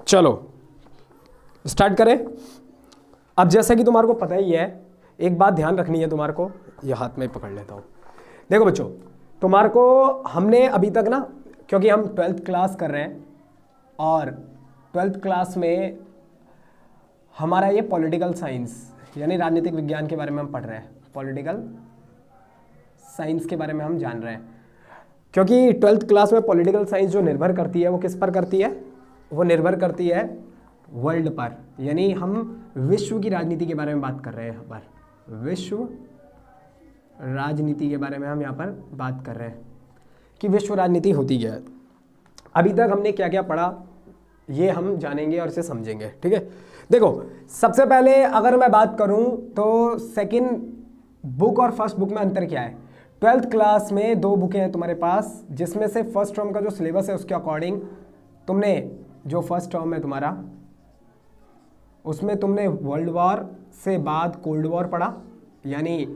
चलो स्टार्ट करें। अब जैसा कि तुम्हारे को पता ही है, एक बात ध्यान रखनी है तुम्हारे को, ये हाथ में पकड़ लेता हूँ। देखो बच्चों, तुम्हारे को हमने अभी तक ना, क्योंकि हम 12th क्लास कर रहे हैं और 12th क्लास में हमारा ये पॉलिटिकल साइंस यानी राजनीतिक विज्ञान के बारे में हम पढ़ रहे हैं, पॉलिटिकल साइंस के बारे में हम जान रहे हैं। क्योंकि 12th क्लास में पॉलिटिकल साइंस जो निर्भर करती है वो किस पर करती है? वो निर्भर करती है वर्ल्ड पर, यानी हम विश्व की राजनीति के बारे में बात कर रहे हैं। यहाँ पर विश्व राजनीति के बारे में हम यहाँ पर बात कर रहे हैं कि विश्व राजनीति होती क्या है। अभी तक हमने क्या क्या पढ़ा ये हम जानेंगे और इसे समझेंगे, ठीक है। देखो, सबसे पहले अगर मैं बात करूं तो सेकंड बुक और फर्स्ट बुक में अंतर क्या है। 12th क्लास में 2 बुकें हैं तुम्हारे पास, जिसमें से फर्स्ट टर्म का जो सिलेबस है उसके अकॉर्डिंग तुमने जो फर्स्ट टर्म है तुम्हारा, उसमें तुमने वर्ल्ड वॉर से बाद कोल्ड वॉर पढ़ा, यानी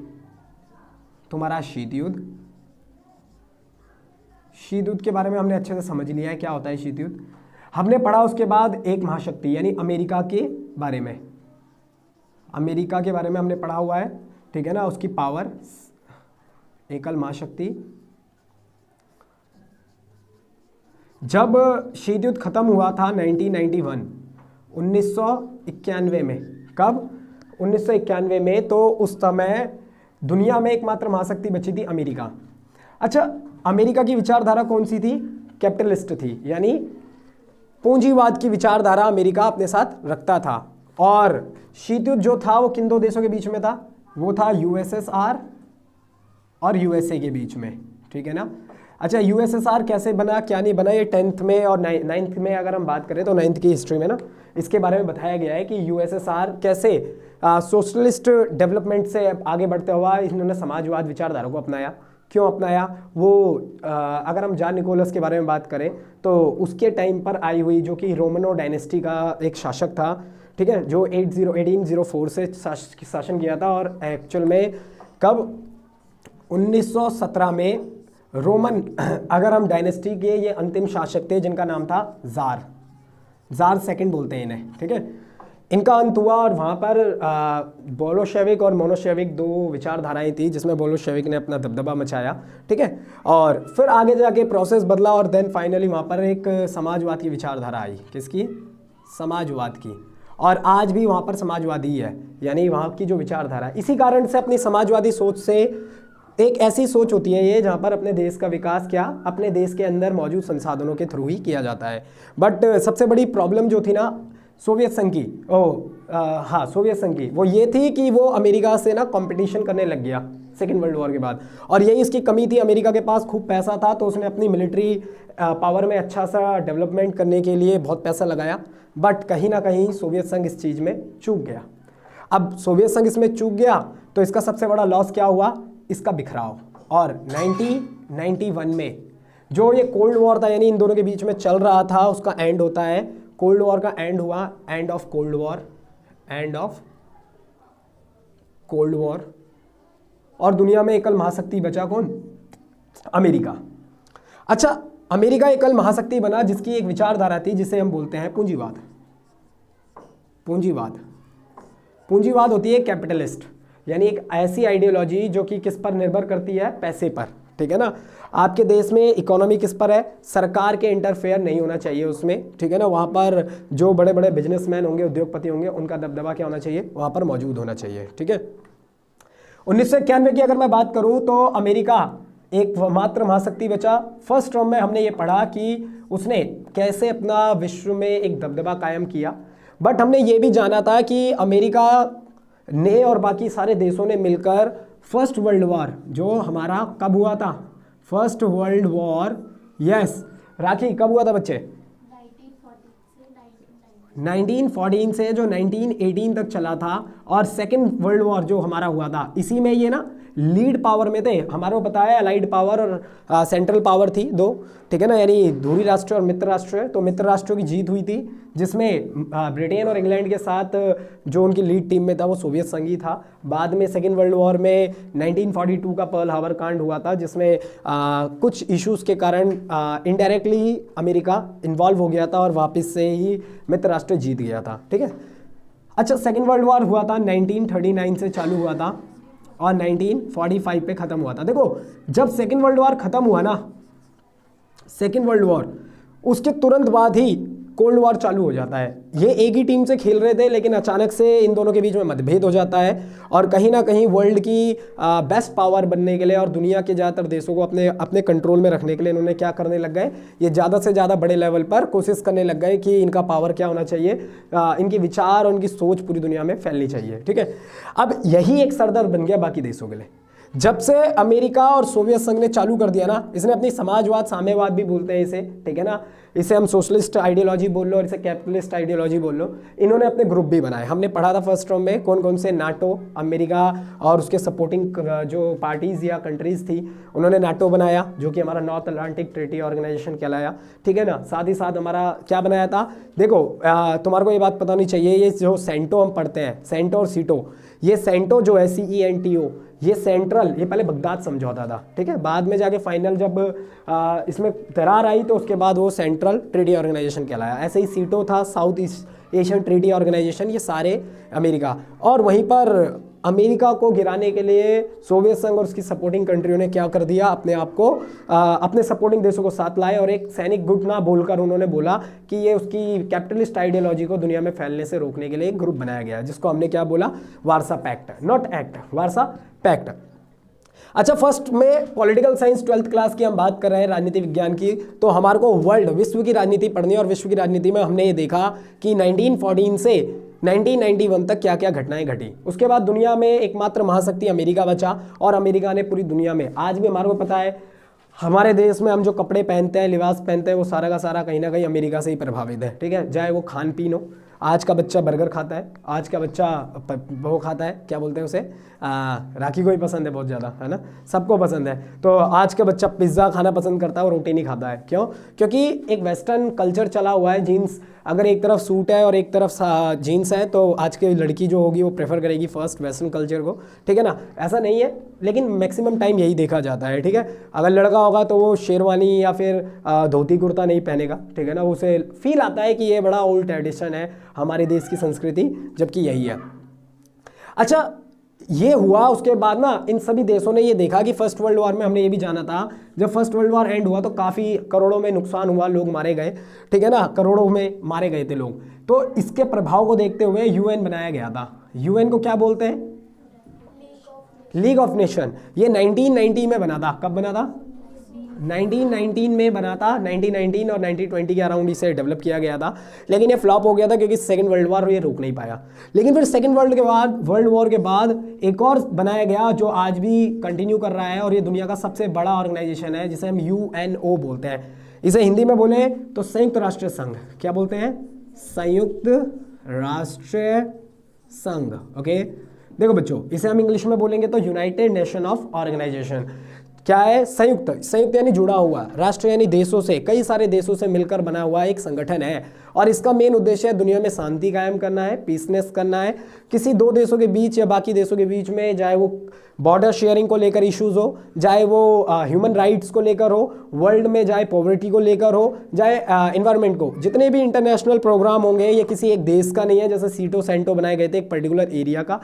तुम्हारा शीत युद्ध। शीत युद्ध के बारे में हमने अच्छे से समझ लिया है क्या होता है शीत युद्ध। हमने पढ़ा उसके बाद एक महाशक्ति यानी अमेरिका के बारे में, अमेरिका के बारे में हमने पढ़ा हुआ है, ठीक है ना, उसकी पावर, एकल महाशक्ति। जब शीत युद्ध खत्म हुआ था 1991, 1991 में, कब? 1991 में, तो उस समय दुनिया में एकमात्र महाशक्ति बची थी अमेरिका। अच्छा, अमेरिका की विचारधारा कौन सी थी? कैपिटलिस्ट थी, यानी पूंजीवाद की विचारधारा अमेरिका अपने साथ रखता था। और शीत युद्ध जो था वो किन 2 देशों के बीच में था? वो था यूएसएसआर और यूएसए के बीच में, ठीक है ना। अच्छा, यूएसएसआर कैसे बना, क्या नहीं बना, ये 10th में और 9th में अगर हम बात करें तो 9th की हिस्ट्री में ना इसके बारे में बताया गया है कि यूएसएसआर कैसे सोशलिस्ट डेवलपमेंट से आगे बढ़ते हुआ इन्होंने समाजवाद विचारधारा को अपनाया। क्यों अपनाया? वो अगर हम जॉन निकोलस के बारे में बात करें तो उसके टाइम पर आई हुई, जो कि रोमनो डायनेस्टी का एक शासक था, ठीक है, जो 1804 से शासन किया था। और एक्चुअल में कब? 1917 में रोमन, अगर हम डायनेस्टी के ये अंतिम शासक थे जिनका नाम था जार सेकंड बोलते हैं इन्हें, ठीक है। इनका अंत हुआ और वहाँ पर बोलोशेविक और मोनोशेविक 2 विचारधाराएं थी, जिसमें बोलोशेविक ने अपना दबदबा मचाया, ठीक है। और फिर आगे जाके प्रोसेस बदला और देन फाइनली वहाँ पर एक समाजवाद की विचारधारा आई। किसकी? समाजवाद की। और आज भी वहाँ पर समाजवादी है, यानी वहाँ की जो विचारधारा। इसी कारण से अपनी समाजवादी सोच से, एक ऐसी सोच होती है ये जहाँ पर अपने देश का विकास क्या, अपने देश के अंदर मौजूद संसाधनों के थ्रू ही किया जाता है। बट सबसे बड़ी प्रॉब्लम जो थी ना सोवियत संघ की, सोवियत संघ की, वो ये थी कि वो अमेरिका से ना कंपटीशन करने लग गया सेकेंड वर्ल्ड वॉर के बाद। और यही इसकी कमी थी, अमेरिका के पास खूब पैसा था तो उसने अपनी मिलिट्री पावर में अच्छा सा डेवलपमेंट करने के लिए बहुत पैसा लगाया। बट कहीं ना कहीं सोवियत संघ इस चीज़ में चूक गया। अब सोवियत संघ इसमें चूक गया तो इसका सबसे बड़ा लॉस क्या हुआ? इसका बिखराव। और 1991 में जो ये कोल्ड वॉर था, यानी इन दोनों के बीच में चल रहा था, उसका एंड होता है। कोल्ड वॉर का एंड हुआ, end of cold war, end of cold war. और दुनिया में एकल महाशक्ति बचा कौन? अमेरिका। अच्छा, अमेरिका एकल महाशक्ति बना जिसकी एक विचारधारा थी जिसे हम बोलते हैं पूंजीवाद। पूंजीवाद, पूंजीवाद होती है कैपिटलिस्ट, यानी एक ऐसी आइडियोलॉजी जो कि किस पर निर्भर करती है? पैसे पर, ठीक है ना। आपके देश में इकोनॉमी किस पर है? सरकार के इंटरफेयर नहीं होना चाहिए उसमें, ठीक है ना। वहाँ पर जो बड़े बड़े बिजनेसमैन होंगे, उद्योगपति होंगे, उनका दबदबा क्या होना चाहिए? वहाँ पर मौजूद होना चाहिए, ठीक है। 1991 की अगर मैं बात करूँ तो अमेरिका एक मात्र महाशक्ति बचा। फर्स्ट टर्म में हमने ये पढ़ा कि उसने कैसे अपना विश्व में एक दबदबा कायम किया। बट हमने ये भी जाना था कि अमेरिका ने और बाकी सारे देशों ने मिलकर फर्स्ट वर्ल्ड वॉर, जो हमारा कब हुआ था? फर्स्ट वर्ल्ड वॉर, यस राखी, कब हुआ था बच्चे? 1914 से जो 1918 तक चला था। और सेकेंड वर्ल्ड वॉर जो हमारा हुआ था, इसी में ये ना लीड पावर में थे। हमारे को पता है अलाइड पावर और सेंट्रल पावर थी दो, ठीक है ना, यानी ध्रुवी राष्ट्र और मित्र राष्ट्र। तो मित्र राष्ट्रों की जीत हुई थी, जिसमें ब्रिटेन और इंग्लैंड के साथ जो उनकी लीड टीम में था वो सोवियत संघ ही था। बाद में सेकेंड वर्ल्ड वॉर में 1942 का पर्ल हार्बर कांड हुआ था, जिसमें कुछ इश्यूज़ के कारण इनडायरेक्टली अमेरिका इन्वॉल्व हो गया था और वापस से ही मित्र राष्ट्र जीत गया था, ठीक है। अच्छा, सेकेंड वर्ल्ड वॉर हुआ था 1939 से चालू हुआ था और 1945 पे ख़त्म हुआ था। देखो, जब सेकेंड वर्ल्ड वॉर ख़त्म हुआ ना, सेकेंड वर्ल्ड वॉर, उसके तुरंत बाद ही कोल्ड वॉर चालू हो जाता है। ये एक ही टीम से खेल रहे थे, लेकिन अचानक से इन दोनों के बीच में मतभेद हो जाता है और कहीं ना कहीं वर्ल्ड की बेस्ट पावर बनने के लिए और दुनिया के ज़्यादातर देशों को अपने अपने कंट्रोल में रखने के लिए इन्होंने क्या करने लग गए, ये ज़्यादा से ज़्यादा बड़े लेवल पर कोशिश करने लग गए कि इनका पावर क्या होना चाहिए, इनकी विचार और इनकी सोच पूरी दुनिया में फैलनी चाहिए, ठीक है। अब यही एक सरदर्द बन गया बाकी देशों के लिए। जब से अमेरिका और सोवियत संघ ने चालू कर दिया ना, इसने अपनी समाजवाद, साम्यवाद भी बोलते हैं इसे, ठीक है ना, इसे हम सोशलिस्ट आइडियोलॉजी बोल लो और इसे कैपिटलिस्ट आइडियोलॉजी बोल लो। इन्होंने अपने ग्रुप भी बनाए, हमने पढ़ा था फर्स्ट टर्म में कौन कौन से, नाटो, अमेरिका और उसके सपोर्टिंग जो पार्टीज या कंट्रीज थी, उन्होंने नाटो बनाया जो कि हमारा नॉर्थ अटलांटिक ट्रीटी ऑर्गेनाइजेशन कहलाया, ठीक है ना। साथ ही साथ हमारा क्या बनाया था, देखो तुम्हारे को ये बात पता होनी चाहिए, ये जो सेंटो हम पढ़ते हैं, सेंटो और सीटो, ये सेंटो जो है CENTO, ये सेंट्रल, ये पहले बगदाद समझौता था, ठीक है। बाद में जाके फाइनल जब इसमें दरार आई तो उसके बाद वो सेंट्रल ट्रीटी ऑर्गेनाइजेशन कहलाया। ऐसे ही सीटो था, South East Asian treaty organisation, ये सारे अमेरिका। और वहीं पर अमेरिका को गिराने के लिए सोवियत संघ और उसकी सपोर्टिंग कंट्रियों ने क्या कर दिया, अपने आप को अपने सपोर्टिंग देशों को साथ लाए और एक सैनिक गुट ना बोलकर उन्होंने बोला कि ये उसकी कैपिटलिस्ट आइडियोलॉजी को दुनिया में फैलने से रोकने के लिए एक ग्रुप बनाया गया, जिसको हमने क्या बोला, Warsaw Pact, not act, Warsaw Pact. अच्छा, फर्स्ट में पॉलिटिकल साइंस 12th क्लास की हम बात कर रहे हैं, राजनीति विज्ञान की, तो हमारे को वर्ल्ड, विश्व की राजनीति पढ़नी है और विश्व की राजनीति में हमने ये देखा कि 1914 से 1991 तक क्या क्या घटनाएं घटी। उसके बाद दुनिया में एकमात्र महाशक्ति अमेरिका बचा और अमेरिका ने पूरी दुनिया में, आज भी हमारे को पता है, हमारे देश में हम जो कपड़े पहनते हैं, लिबास पहनते हैं, वो सारा का सारा कहीं ना कहीं अमेरिका से ही प्रभावित है, ठीक है। चाहे वो खान पीन हो, आज का बच्चा बर्गर खाता है, आज का बच्चा वो खाता है, क्या बोलते हैं उसे, राखी को ही पसंद है बहुत ज़्यादा, है ना, सबको पसंद है। तो आज का बच्चा पिज़्ज़ा खाना पसंद करता है और रोटी नहीं खाता है, क्यों? क्योंकि एक वेस्टर्न कल्चर चला हुआ है। जीन्स, अगर एक तरफ सूट है और एक तरफ जीन्स है, तो आज की लड़की जो होगी वो प्रेफर करेगी फर्स्ट वेस्टर्न कल्चर को, ठीक है ना। ऐसा नहीं है, लेकिन मैक्सिमम टाइम यही देखा जाता है, ठीक है। अगर लड़का होगा तो वो शेरवानी या फिर धोती कुर्ता नहीं पहनेगा, ठीक है ना, उसे फील आता है कि ये बड़ा ओल्ड ट्रेडिशन है हमारे देश की संस्कृति, जबकि यही है। अच्छा, ये हुआ, उसके बाद ना इन सभी देशों ने ये देखा कि फर्स्ट वर्ल्ड वॉर में, हमने ये भी जाना था, जब फर्स्ट वर्ल्ड वॉर एंड हुआ तो काफ़ी करोड़ों में नुकसान हुआ, लोग मारे गए, ठीक है ना, करोड़ों में मारे गए थे लोग। तो इसके प्रभाव को देखते हुए UN बनाया गया था। UN को क्या बोलते हैं? League of nation. ये 1990 में बना था। कब बना था? 1919 में बना था। 1919 और 1920 के अराउंड इसे डेवलप किया गया था, लेकिन ये फ्लॉप हो गया था क्योंकि सेकेंड वर्ल्ड वॉर ये रोक नहीं पाया। लेकिन फिर सेकेंड वर्ल्ड वॉर के बाद एक और बनाया गया जो आज भी कंटिन्यू कर रहा है, और ये दुनिया का सबसे बड़ा ऑर्गेनाइजेशन है, जिसे हम UNO बोलते हैं। इसे हिंदी में बोले तो संयुक्त राष्ट्र संघ। क्या बोलते हैं? संयुक्त राष्ट्र संघ। ओके, देखो बच्चों, इसे हम इंग्लिश में बोलेंगे तो यूनाइटेड नेशन ऑफ ऑर्गेनाइजेशन। क्या है? संयुक्त। संयुक्त यानी जुड़ा हुआ, राष्ट्र यानी देशों से, कई सारे देशों से मिलकर बना हुआ एक संगठन है, और इसका मेन उद्देश्य है दुनिया में शांति कायम करना है, पीसनेस करना है। किसी दो देशों के बीच या बाकी देशों के बीच में, चाहे वो बॉर्डर शेयरिंग को लेकर इश्यूज हो, चाहे वो ह्यूमन राइट्स को लेकर हो, वर्ल्ड में चाहे पॉवर्टी को लेकर हो, चाहे एनवायरनमेंट को, जितने भी इंटरनेशनल प्रोग्राम होंगे ये किसी एक देश का नहीं है। जैसे सीटो सेंटो बनाए गए थे एक पर्टिकुलर एरिया का।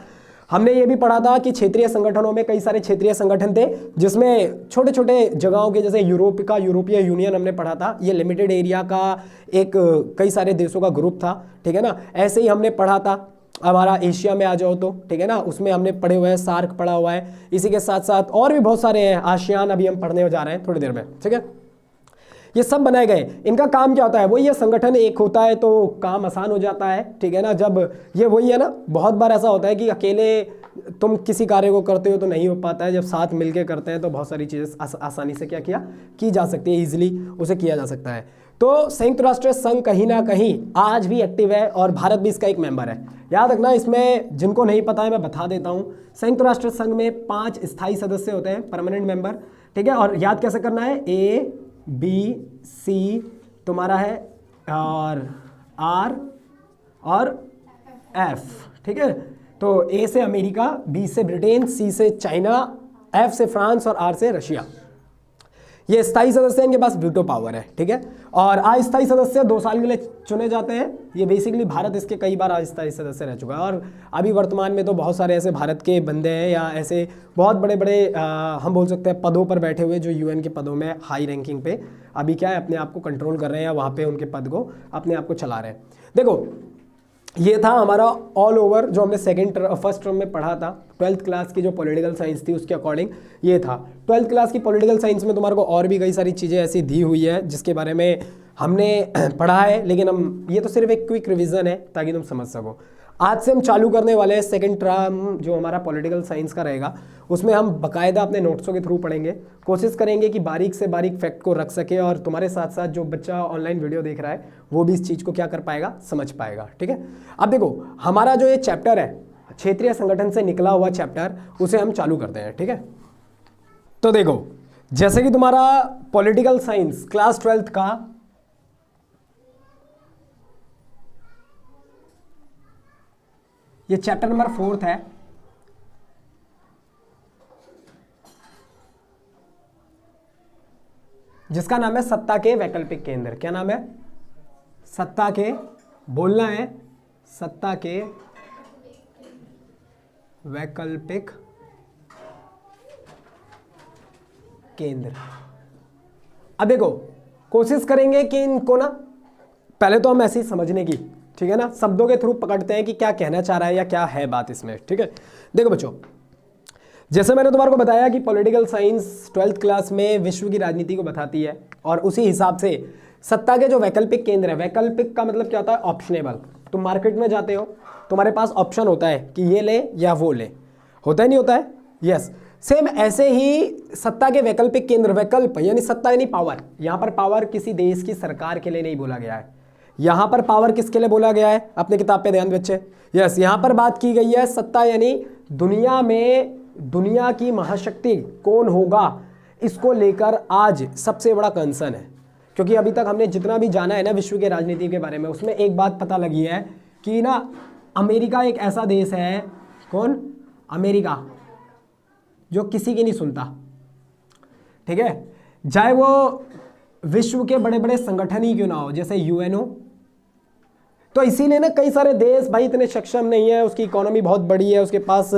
हमने ये भी पढ़ा था कि क्षेत्रीय संगठनों में कई सारे क्षेत्रीय संगठन थे, जिसमें छोटे छोटे जगहों के, जैसे यूरोपीय यूनियन हमने पढ़ा था, ये लिमिटेड एरिया का एक कई सारे देशों का ग्रुप था, ठीक है ना। ऐसे ही हमने पढ़ा था, हमारा एशिया में आ जाओ तो, ठीक है ना, उसमें हमने पढ़े हुए हैं, सार्क पढ़ा हुआ है। इसी के साथ साथ और भी बहुत सारे हैं, आसियान अभी हम पढ़ने जा रहे हैं थोड़ी देर में, ठीक है। ये सब बनाए गए। इनका काम क्या होता है? वही ये संगठन एक होता है तो काम आसान हो जाता है, ठीक है ना। जब ये वही है ना, बहुत बार ऐसा होता है कि अकेले तुम किसी कार्य को करते हो तो नहीं हो पाता है, जब साथ मिलके करते हैं तो बहुत सारी चीज़ें आसानी से क्या की जा सकती है, ईजिली उसे किया जा सकता है। तो संयुक्त राष्ट्र संघ कहीं ना कहीं आज भी एक्टिव है और भारत भी इसका एक मेंबर है। याद रखना, इसमें जिनको नहीं पता है मैं बता देता हूँ। संयुक्त राष्ट्र संघ में 5 स्थायी सदस्य होते हैं, परमानेंट मेंबर, ठीक है। और याद कैसे करना है, ए बी सी तुम्हारा है और आर और एफ, ठीक है। तो ए से अमेरिका, बी से ब्रिटेन, सी से चाइना, एफ से फ्रांस और आर से रशिया। ये स्थायी सदस्य, इनके पास वीटो पावर है, ठीक है। और अस्थायी सदस्य 2 साल के लिए चुने जाते हैं। ये बेसिकली भारत इसके कई बार अस्थायी सदस्य रह चुका है, और अभी वर्तमान में तो बहुत सारे ऐसे भारत के बंदे हैं या ऐसे बहुत बड़े बड़े हम बोल सकते हैं पदों पर बैठे हुए, जो यूएन के पदों में हाई रैंकिंग पे अभी क्या है, अपने आप को कंट्रोल कर रहे हैं या वहाँ पे उनके पद को अपने आप को चला रहे हैं। देखो, ये था हमारा ऑल ओवर जो हमने फर्स्ट टर्म में पढ़ा था, 12th क्लास की जो पॉलिटिकल साइंस थी उसके अकॉर्डिंग ये था। 12th क्लास की पॉलिटिकल साइंस में तुम्हारे को और भी कई सारी चीज़ें ऐसी दी हुई है जिसके बारे में हमने पढ़ा है, लेकिन हम ये तो सिर्फ एक क्विक रिवीजन है ताकि तुम समझ सको। आज से हम चालू करने वाले हैं सेकंड टर्म जो हमारा पॉलिटिकल साइंस का रहेगा, उसमें हम बाकायदा अपने नोट्सों के थ्रू पढ़ेंगे। कोशिश करेंगे कि बारीक से बारीक फैक्ट को रख सके, और तुम्हारे साथ साथ जो बच्चा ऑनलाइन वीडियो देख रहा है वो भी इस चीज़ को क्या कर पाएगा, समझ पाएगा, ठीक है। अब देखो, हमारा जो ये चैप्टर है क्षेत्रीय संगठन से निकला हुआ चैप्टर, उसे हम चालू करते हैं, ठीक है। तो देखो, जैसे कि तुम्हारा पॉलिटिकल साइंस क्लास 12th का ये चैप्टर नंबर 4 है, जिसका नाम है सत्ता के वैकल्पिक केंद्र। क्या नाम है? सत्ता के, बोलना है, सत्ता के वैकल्पिक केंद्र। अब देखो, कोशिश करेंगे कि इनको ना पहले तो हम ऐसे ही समझने की, ठीक है ना, शब्दों के थ्रू पकड़ते हैं कि क्या कहना चाह रहा है या क्या है बात इसमें, ठीक है। देखो बच्चों, जैसे मैंने तुम्हारे को बताया कि पॉलिटिकल साइंस 12th क्लास में विश्व की राजनीति को बताती है, और उसी हिसाब से सत्ता के जो वैकल्पिक केंद्र है, वैकल्पिक का मतलब क्या होता है, ऑप्शनेबल। तुम मार्केट में जाते हो, तुम्हारे पास ऑप्शन होता है कि ये ले या वो ले, होता है नहीं होता है, यस। सेम ऐसे ही सत्ता के वैकल्पिक केंद्र, वैकल्प यानी सत्ता यानी पावर। यहाँ पर पावर किसी देश की सरकार के लिए नहीं बोला गया है, यहाँ पर पावर किसके लिए बोला गया है, अपने किताब पे ध्यान बच्चे, यस। यहाँ पर बात की गई है सत्ता यानी दुनिया में दुनिया की महाशक्ति कौन होगा, इसको लेकर आज सबसे बड़ा कंसर्न है। क्योंकि अभी तक हमने जितना भी जाना है ना विश्व के राजनीति के बारे में, उसमें एक बात पता लगी है कि ना अमेरिका एक ऐसा देश है, कौन, अमेरिका, जो किसी की नहीं सुनता, ठीक है। चाहे वो विश्व के बड़े बड़े संगठन ही क्यों ना हो, जैसे यूएनओ। तो इसीलिए ना कई सारे देश भाई इतने सक्षम नहीं है, उसकी इकोनॉमी बहुत बड़ी है, उसके पास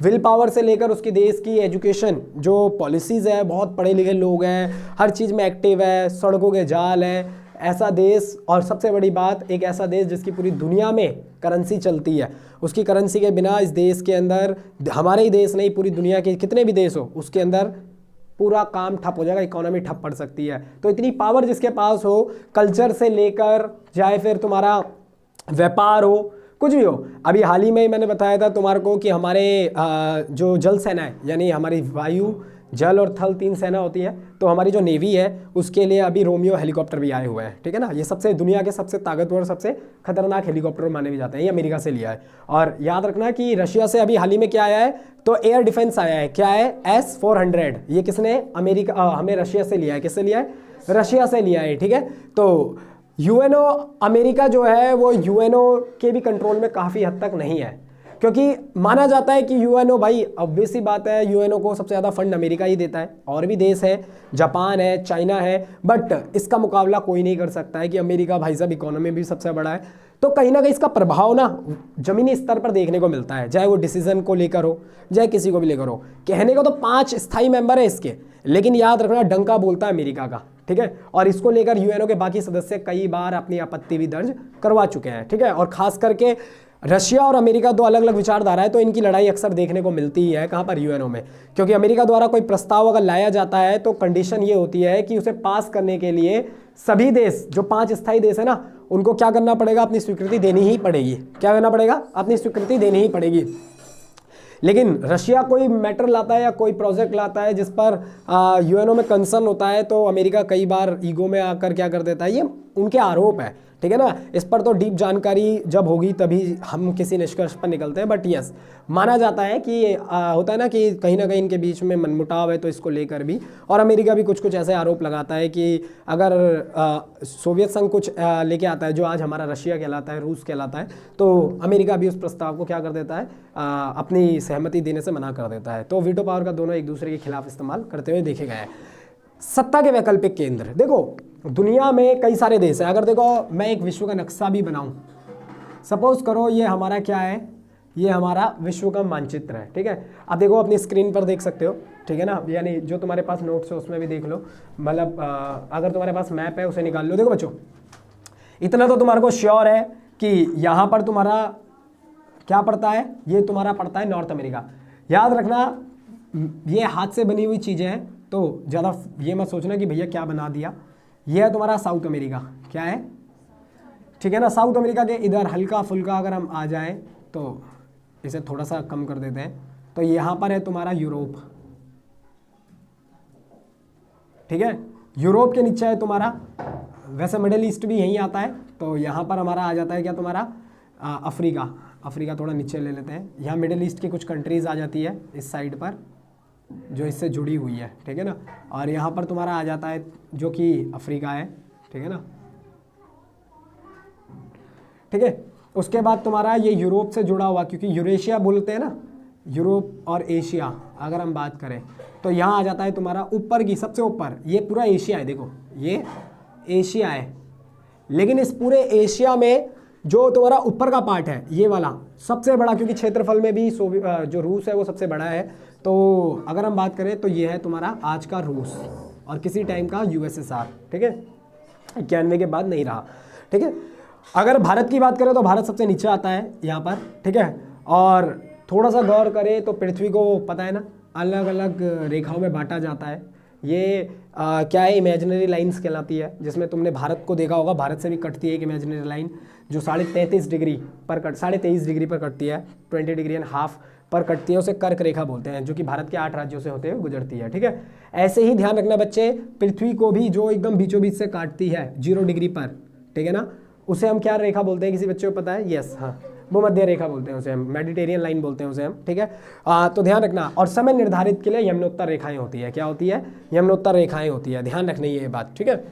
विल पावर से लेकर उसके देश की एजुकेशन जो पॉलिसीज़ है, बहुत पढ़े लिखे लोग हैं, हर चीज़ में एक्टिव है, सड़कों के जाल है, ऐसा देश। और सबसे बड़ी बात, एक ऐसा देश जिसकी पूरी दुनिया में करेंसी चलती है, उसकी करेंसी के बिना इस देश के अंदर, हमारे ही देश नहीं पूरी दुनिया के कितने भी देश हो उसके अंदर पूरा काम ठप हो जाएगा, इकोनॉमी ठप पड़ सकती है। तो इतनी पावर जिसके पास हो, कल्चर से लेकर चाहे फिर तुम्हारा व्यापार हो, कुछ भी हो। अभी हाल ही में मैंने बताया था तुम्हारे को कि हमारे जो जल सेना है, यानी हमारी वायु, जल और थल 3 सेना होती है, तो हमारी जो नेवी है उसके लिए अभी रोमियो हेलीकॉप्टर भी आए हुए हैं, ठीक है ना। ये सबसे दुनिया के सबसे ताकतवर, सबसे खतरनाक हेलीकॉप्टर माने भी जाते हैं, ये अमेरिका से लिया है। और याद रखना कि रशिया से अभी हाल ही में क्या आया है, तो एयर डिफेंस आया है। क्या है? S-400। ये किसने, अमेरिका, हमें रशिया से लिया है। किससे लिया है? रशिया से लिया है, ठीक है। तो यूएनओ, अमेरिका जो है वो यूएनओ के भी कंट्रोल में काफ़ी हद तक नहीं है, क्योंकि माना जाता है कि यूएनओ, भाई ऑब्वियस सी बात है, यूएनओ को सबसे ज़्यादा फंड अमेरिका ही देता है। और भी देश है, जापान है, चाइना है, बट इसका मुकाबला कोई नहीं कर सकता है कि अमेरिका भाई साहब इकोनॉमी भी सबसे बड़ा है। तो कहीं ना कहीं इसका प्रभाव ना ज़मीनी स्तर पर देखने को मिलता है, चाहे वो डिसीजन को लेकर हो, चाहे किसी को भी लेकर हो। कहने को तो 5 स्थायी मेंबर है इसके, लेकिन याद रखना डंका बोलता है अमेरिका का, ठीक है। और इसको लेकर यूएनओ के बाकी सदस्य कई बार अपनी आपत्ति भी दर्ज करवा चुके हैं, ठीक है। और खास करके रशिया और अमेरिका दो अलग अलग विचारधारा है, तो इनकी लड़ाई अक्सर देखने को मिलती ही है। कहाँ पर? यूएनओ में। क्योंकि अमेरिका द्वारा कोई प्रस्ताव अगर लाया जाता है तो कंडीशन ये होती है कि उसे पास करने के लिए सभी देश, जो 5 स्थायी देश है ना, उनको क्या करना पड़ेगा, अपनी स्वीकृति देनी ही पड़ेगी। क्या करना पड़ेगा? अपनी स्वीकृति देनी ही पड़ेगी। लेकिन रशिया कोई मैटर लाता है या कोई प्रोजेक्ट लाता है जिस पर यूएनओ में कंसर्न होता है, तो अमेरिका कई बार ईगो में आकर क्या कर देता है, ये उनके आरोप है, ठीक है ना। इस पर तो डीप जानकारी जब होगी तभी हम किसी निष्कर्ष पर निकलते हैं, बट यस माना जाता है कि होता है ना कि कहीं ना कहीं इनके बीच में मनमुटाव है, तो इसको लेकर भी। और अमेरिका भी कुछ कुछ ऐसे आरोप लगाता है कि अगर सोवियत संघ कुछ लेके आता है जो आज हमारा रशिया कहलाता है, रूस कहलाता है, तो अमेरिका भी उस प्रस्ताव को क्या कर देता है, अपनी सहमति देने से मना कर देता है। तो वीटो पावर का दोनों एक दूसरे के खिलाफ इस्तेमाल करते हुए देखे गए हैं। सत्ता के वैकल्पिक केंद्र, देखो दुनिया में कई सारे देश हैं। अगर देखो मैं एक विश्व का नक्शा भी बनाऊं, सपोज करो ये हमारा क्या है, ये हमारा विश्व का मानचित्र है, ठीक है। अब देखो अपनी स्क्रीन पर देख सकते हो, ठीक है ना, यानी जो तुम्हारे पास नोट्स है उसमें भी देख लो, मतलब अगर तुम्हारे पास मैप है उसे निकाल लो। देखो बच्चों इतना तो तुम्हारे को श्योर है कि यहाँ पर तुम्हारा क्या पड़ता है, ये तुम्हारा पड़ता है नॉर्थ अमेरिका। याद रखना ये हाथ से बनी हुई चीज़ें हैं, तो ज़्यादा ये मत सोचना कि भैया क्या बना दिया। ये है तुम्हारा साउथ अमेरिका, क्या है, ठीक है ना। साउथ अमेरिका के इधर हल्का फुल्का अगर हम आ जाएं तो इसे थोड़ा सा कम कर देते हैं, तो यहाँ पर है तुम्हारा यूरोप, ठीक है। यूरोप के नीचे है तुम्हारा, वैसे मिडिल ईस्ट भी यहीं आता है, तो यहाँ पर हमारा आ जाता है क्या तुम्हारा अफ्रीका। अफ्रीका थोड़ा नीचे ले लेते हैं, यहाँ मिडिल ईस्ट की कुछ कंट्रीज़ आ जाती है इस साइड पर जो इससे जुड़ी हुई है, ठीक है ना। और यहाँ पर तुम्हारा आ जाता है जो कि अफ्रीका है, ठीक है ना, ठीक है। उसके बाद तुम्हारा ये यूरोप से जुड़ा हुआ, क्योंकि यूरेशिया बोलते हैं ना, यूरोप और एशिया अगर हम बात करें तो यहाँ आ जाता है तुम्हारा ऊपर की सबसे ऊपर, ये पूरा एशिया है, देखो ये एशिया है। लेकिन इस पूरे एशिया में जो तुम्हारा ऊपर का पार्ट है ये वाला सबसे बड़ा, क्योंकि क्षेत्रफल में भी जो रूस है वो सबसे बड़ा है, तो अगर हम बात करें तो ये है तुम्हारा आज का रूस और किसी टाइम का यूएसएसआर, ठीक है, 91 के बाद नहीं रहा, ठीक है। अगर भारत की बात करें तो भारत सबसे नीचे आता है यहाँ पर, ठीक है। और थोड़ा सा गौर करें तो पृथ्वी को पता है ना अलग अलग रेखाओं में बांटा जाता है। ये क्या है, इमेजिनरी लाइंस कहलाती है, जिसमें तुमने भारत को देखा होगा, भारत से भी कटती है एक इमेजिनरी लाइन जो 33.5 डिग्री पर 23.5 डिग्री पर कटती है, 20 डिग्री एंड हाफ पर कटती है, उसे कर्क रेखा बोलते हैं, जो कि भारत के 8 राज्यों से होते हुए गुजरती है, ठीक है। ऐसे ही ध्यान रखना बच्चे, पृथ्वी को भी जो एकदम बीचों बीच से काटती है 0 डिग्री पर, ठीक है ना, उसे हम क्या रेखा बोलते हैं, किसी बच्चे को पता है? यस, हाँ, वो मध्य रेखा बोलते हैं उसे हम, मेडिटेरियन लाइन बोलते हैं उसे हम, ठीक है। तो ध्यान रखना। और समय निर्धारित के लिए यमुनोत्तर रेखाएं होती है, क्या होती है, यमुनोत्तर रेखाएं होती है, ध्यान रखना ये बात, ठीक है।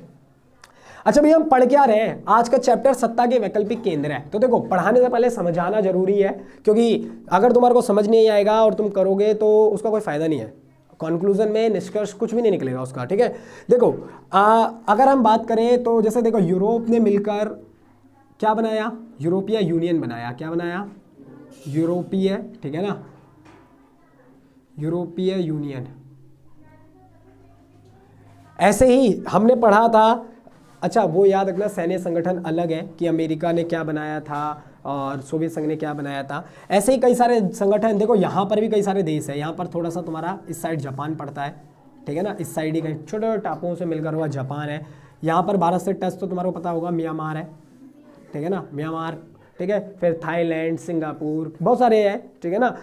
अच्छा भैया हम पढ़ क्या रहे हैं, आज का चैप्टर सत्ता के वैकल्पिक केंद्र है। तो देखो पढ़ाने से पहले समझाना जरूरी है, क्योंकि अगर तुम्हारे को समझ नहीं आएगा और तुम करोगे तो उसका कोई फायदा नहीं है, कंक्लूजन में निष्कर्ष कुछ भी नहीं निकलेगा उसका, ठीक है। देखो अगर हम बात करें तो जैसे देखो यूरोप ने मिलकर क्या बनाया, यूरोपीय यूनियन बनाया, क्या बनाया, यूरोपीय, ठीक है ना, यूरोपीय यूनियन। ऐसे ही हमने पढ़ा था, अच्छा वो याद रखना सैन्य संगठन अलग है कि अमेरिका ने क्या बनाया था और सोवियत संघ ने क्या बनाया था। ऐसे ही कई सारे संगठन, देखो यहाँ पर भी कई सारे देश है, यहाँ पर थोड़ा सा तुम्हारा इस साइड जापान पड़ता है, ठीक है ना, इस साइड ही कहीं छोटे छोटे टापुओं से मिलकर हुआ जापान है। यहाँ पर भारत से टच तो तुम्हारे को पता होगा म्यांमार है, ठीक है ना, म्यांमार, ठीक है, फिर थाईलैंड, सिंगापुर, बहुत सारे हैं, ठीक है ना।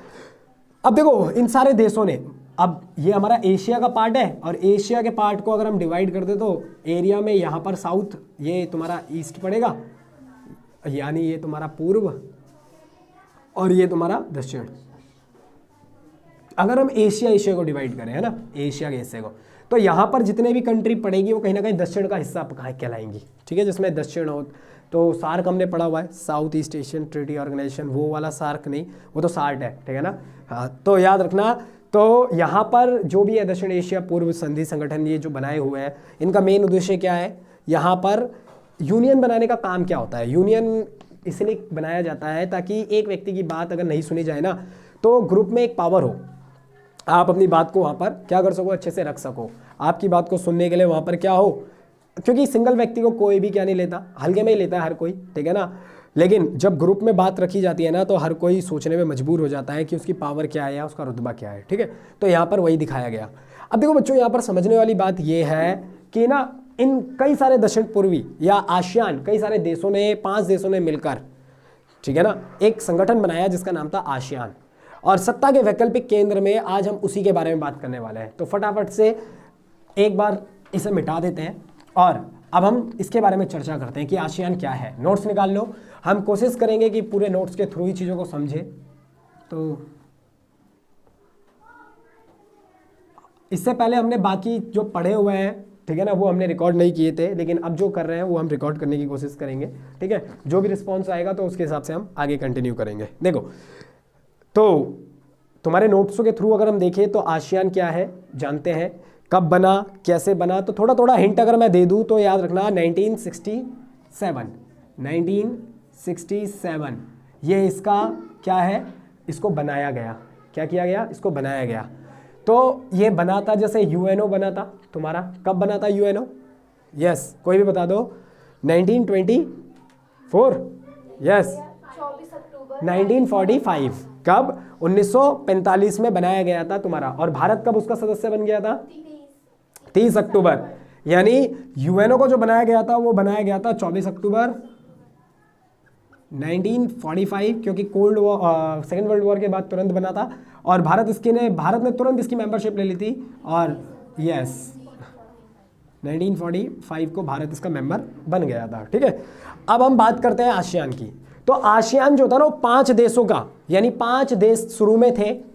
अब देखो इन सारे देशों ने, अब ये हमारा एशिया का पार्ट है और एशिया के पार्ट को अगर हम डिवाइड कर दे तो एरिया में यहाँ पर साउथ, ये तुम्हारा ईस्ट पड़ेगा, यानी ये तुम्हारा पूर्व और ये तुम्हारा दक्षिण। अगर हम एशिया को डिवाइड करें, है ना, एशिया के हिस्से को, तो यहाँ पर जितने भी कंट्री पड़ेगी वो कहीं ना कहीं दक्षिण का हिस्सा कहलाएंगी, ठीक है, जिसमें दक्षिण हो। तो सार्क हमने पढ़ा हुआ है, South East Asian treaty organisation, वो वाला सार्क नहीं, वो तो सार्ट है, ठीक है ना। हाँ, तो याद रखना। तो यहाँ पर जो भी है दक्षिण एशिया पूर्व संधि संगठन, ये जो बनाए हुए हैं, इनका मेन उद्देश्य क्या है, यहाँ पर यूनियन बनाने का काम क्या होता है। यूनियन इसलिए बनाया जाता है ताकि एक व्यक्ति की बात अगर नहीं सुनी जाए ना, तो ग्रुप में एक पावर हो, आप अपनी बात को वहाँ पर क्या कर सको, अच्छे से रख सको, आपकी बात को सुनने के लिए वहाँ पर क्या हो, क्योंकि सिंगल व्यक्ति को कोई भी क्या नहीं लेता, हल्के में ही लेता है हर कोई, ठीक है ना। लेकिन जब ग्रुप में बात रखी जाती है ना, तो हर कोई सोचने में मजबूर हो जाता है कि उसकी पावर क्या है या उसका रुतबा क्या है, ठीक है। तो यहाँ पर वही दिखाया गया। अब देखो बच्चों, यहाँ पर समझने वाली बात यह है कि ना इन कई सारे दक्षिण पूर्वी या आसियान कई सारे देशों ने, 5 देशों ने मिलकर, ठीक है ना, एक संगठन बनाया जिसका नाम था आसियान। और सत्ता के वैकल्पिक केंद्र में आज हम उसी के बारे में बात करने वाले हैं। तो फटाफट से एक बार इसे मिटा देते हैं और अब हम इसके बारे में चर्चा करते हैं कि आसियान क्या है। नोट्स निकाल लो, हम कोशिश करेंगे कि पूरे नोट्स के थ्रू ही चीज़ों को समझे। तो इससे पहले हमने बाकी जो पढ़े हुए हैं, ठीक है ना, वो हमने रिकॉर्ड नहीं किए थे, लेकिन अब जो कर रहे हैं वो हम रिकॉर्ड करने की कोशिश करेंगे, ठीक है। जो भी रिस्पॉन्स आएगा तो उसके हिसाब से हम आगे कंटिन्यू करेंगे। देखो, तो तुम्हारे नोट्सों के थ्रू अगर हम देखें तो आसियान क्या है जानते हैं, कब बना, कैसे बना। तो थोड़ा थोड़ा हिंट अगर मैं दे दूं तो याद रखना 1967 ये इसका क्या है, इसको बनाया गया। क्या किया गया, इसको बनाया गया। तो ये बना था जैसे यूएनओ बना था तुम्हारा। कब बना था यूएनओ? यस, कोई भी बता दो। 1924, यस 1945। कब? 1945 में बनाया गया था तुम्हारा। और भारत कब उसका सदस्य बन गया था? 30 अक्टूबर। यानी यूएनओ को जो बनाया गया था वो बनाया गया था 24 अक्टूबर 1945, क्योंकि cold war, second world war के बाद तुरंत बना था। और भारत ने तुरंत इसकी मेंबरशिप ले ली थी। और यस 1945 को भारत इसका मेंबर बन गया था, ठीक है। अब हम बात करते हैं आसियान की। तो आसियान जो था ना, वो 5 देशों का, यानी 5 देश शुरू में थे,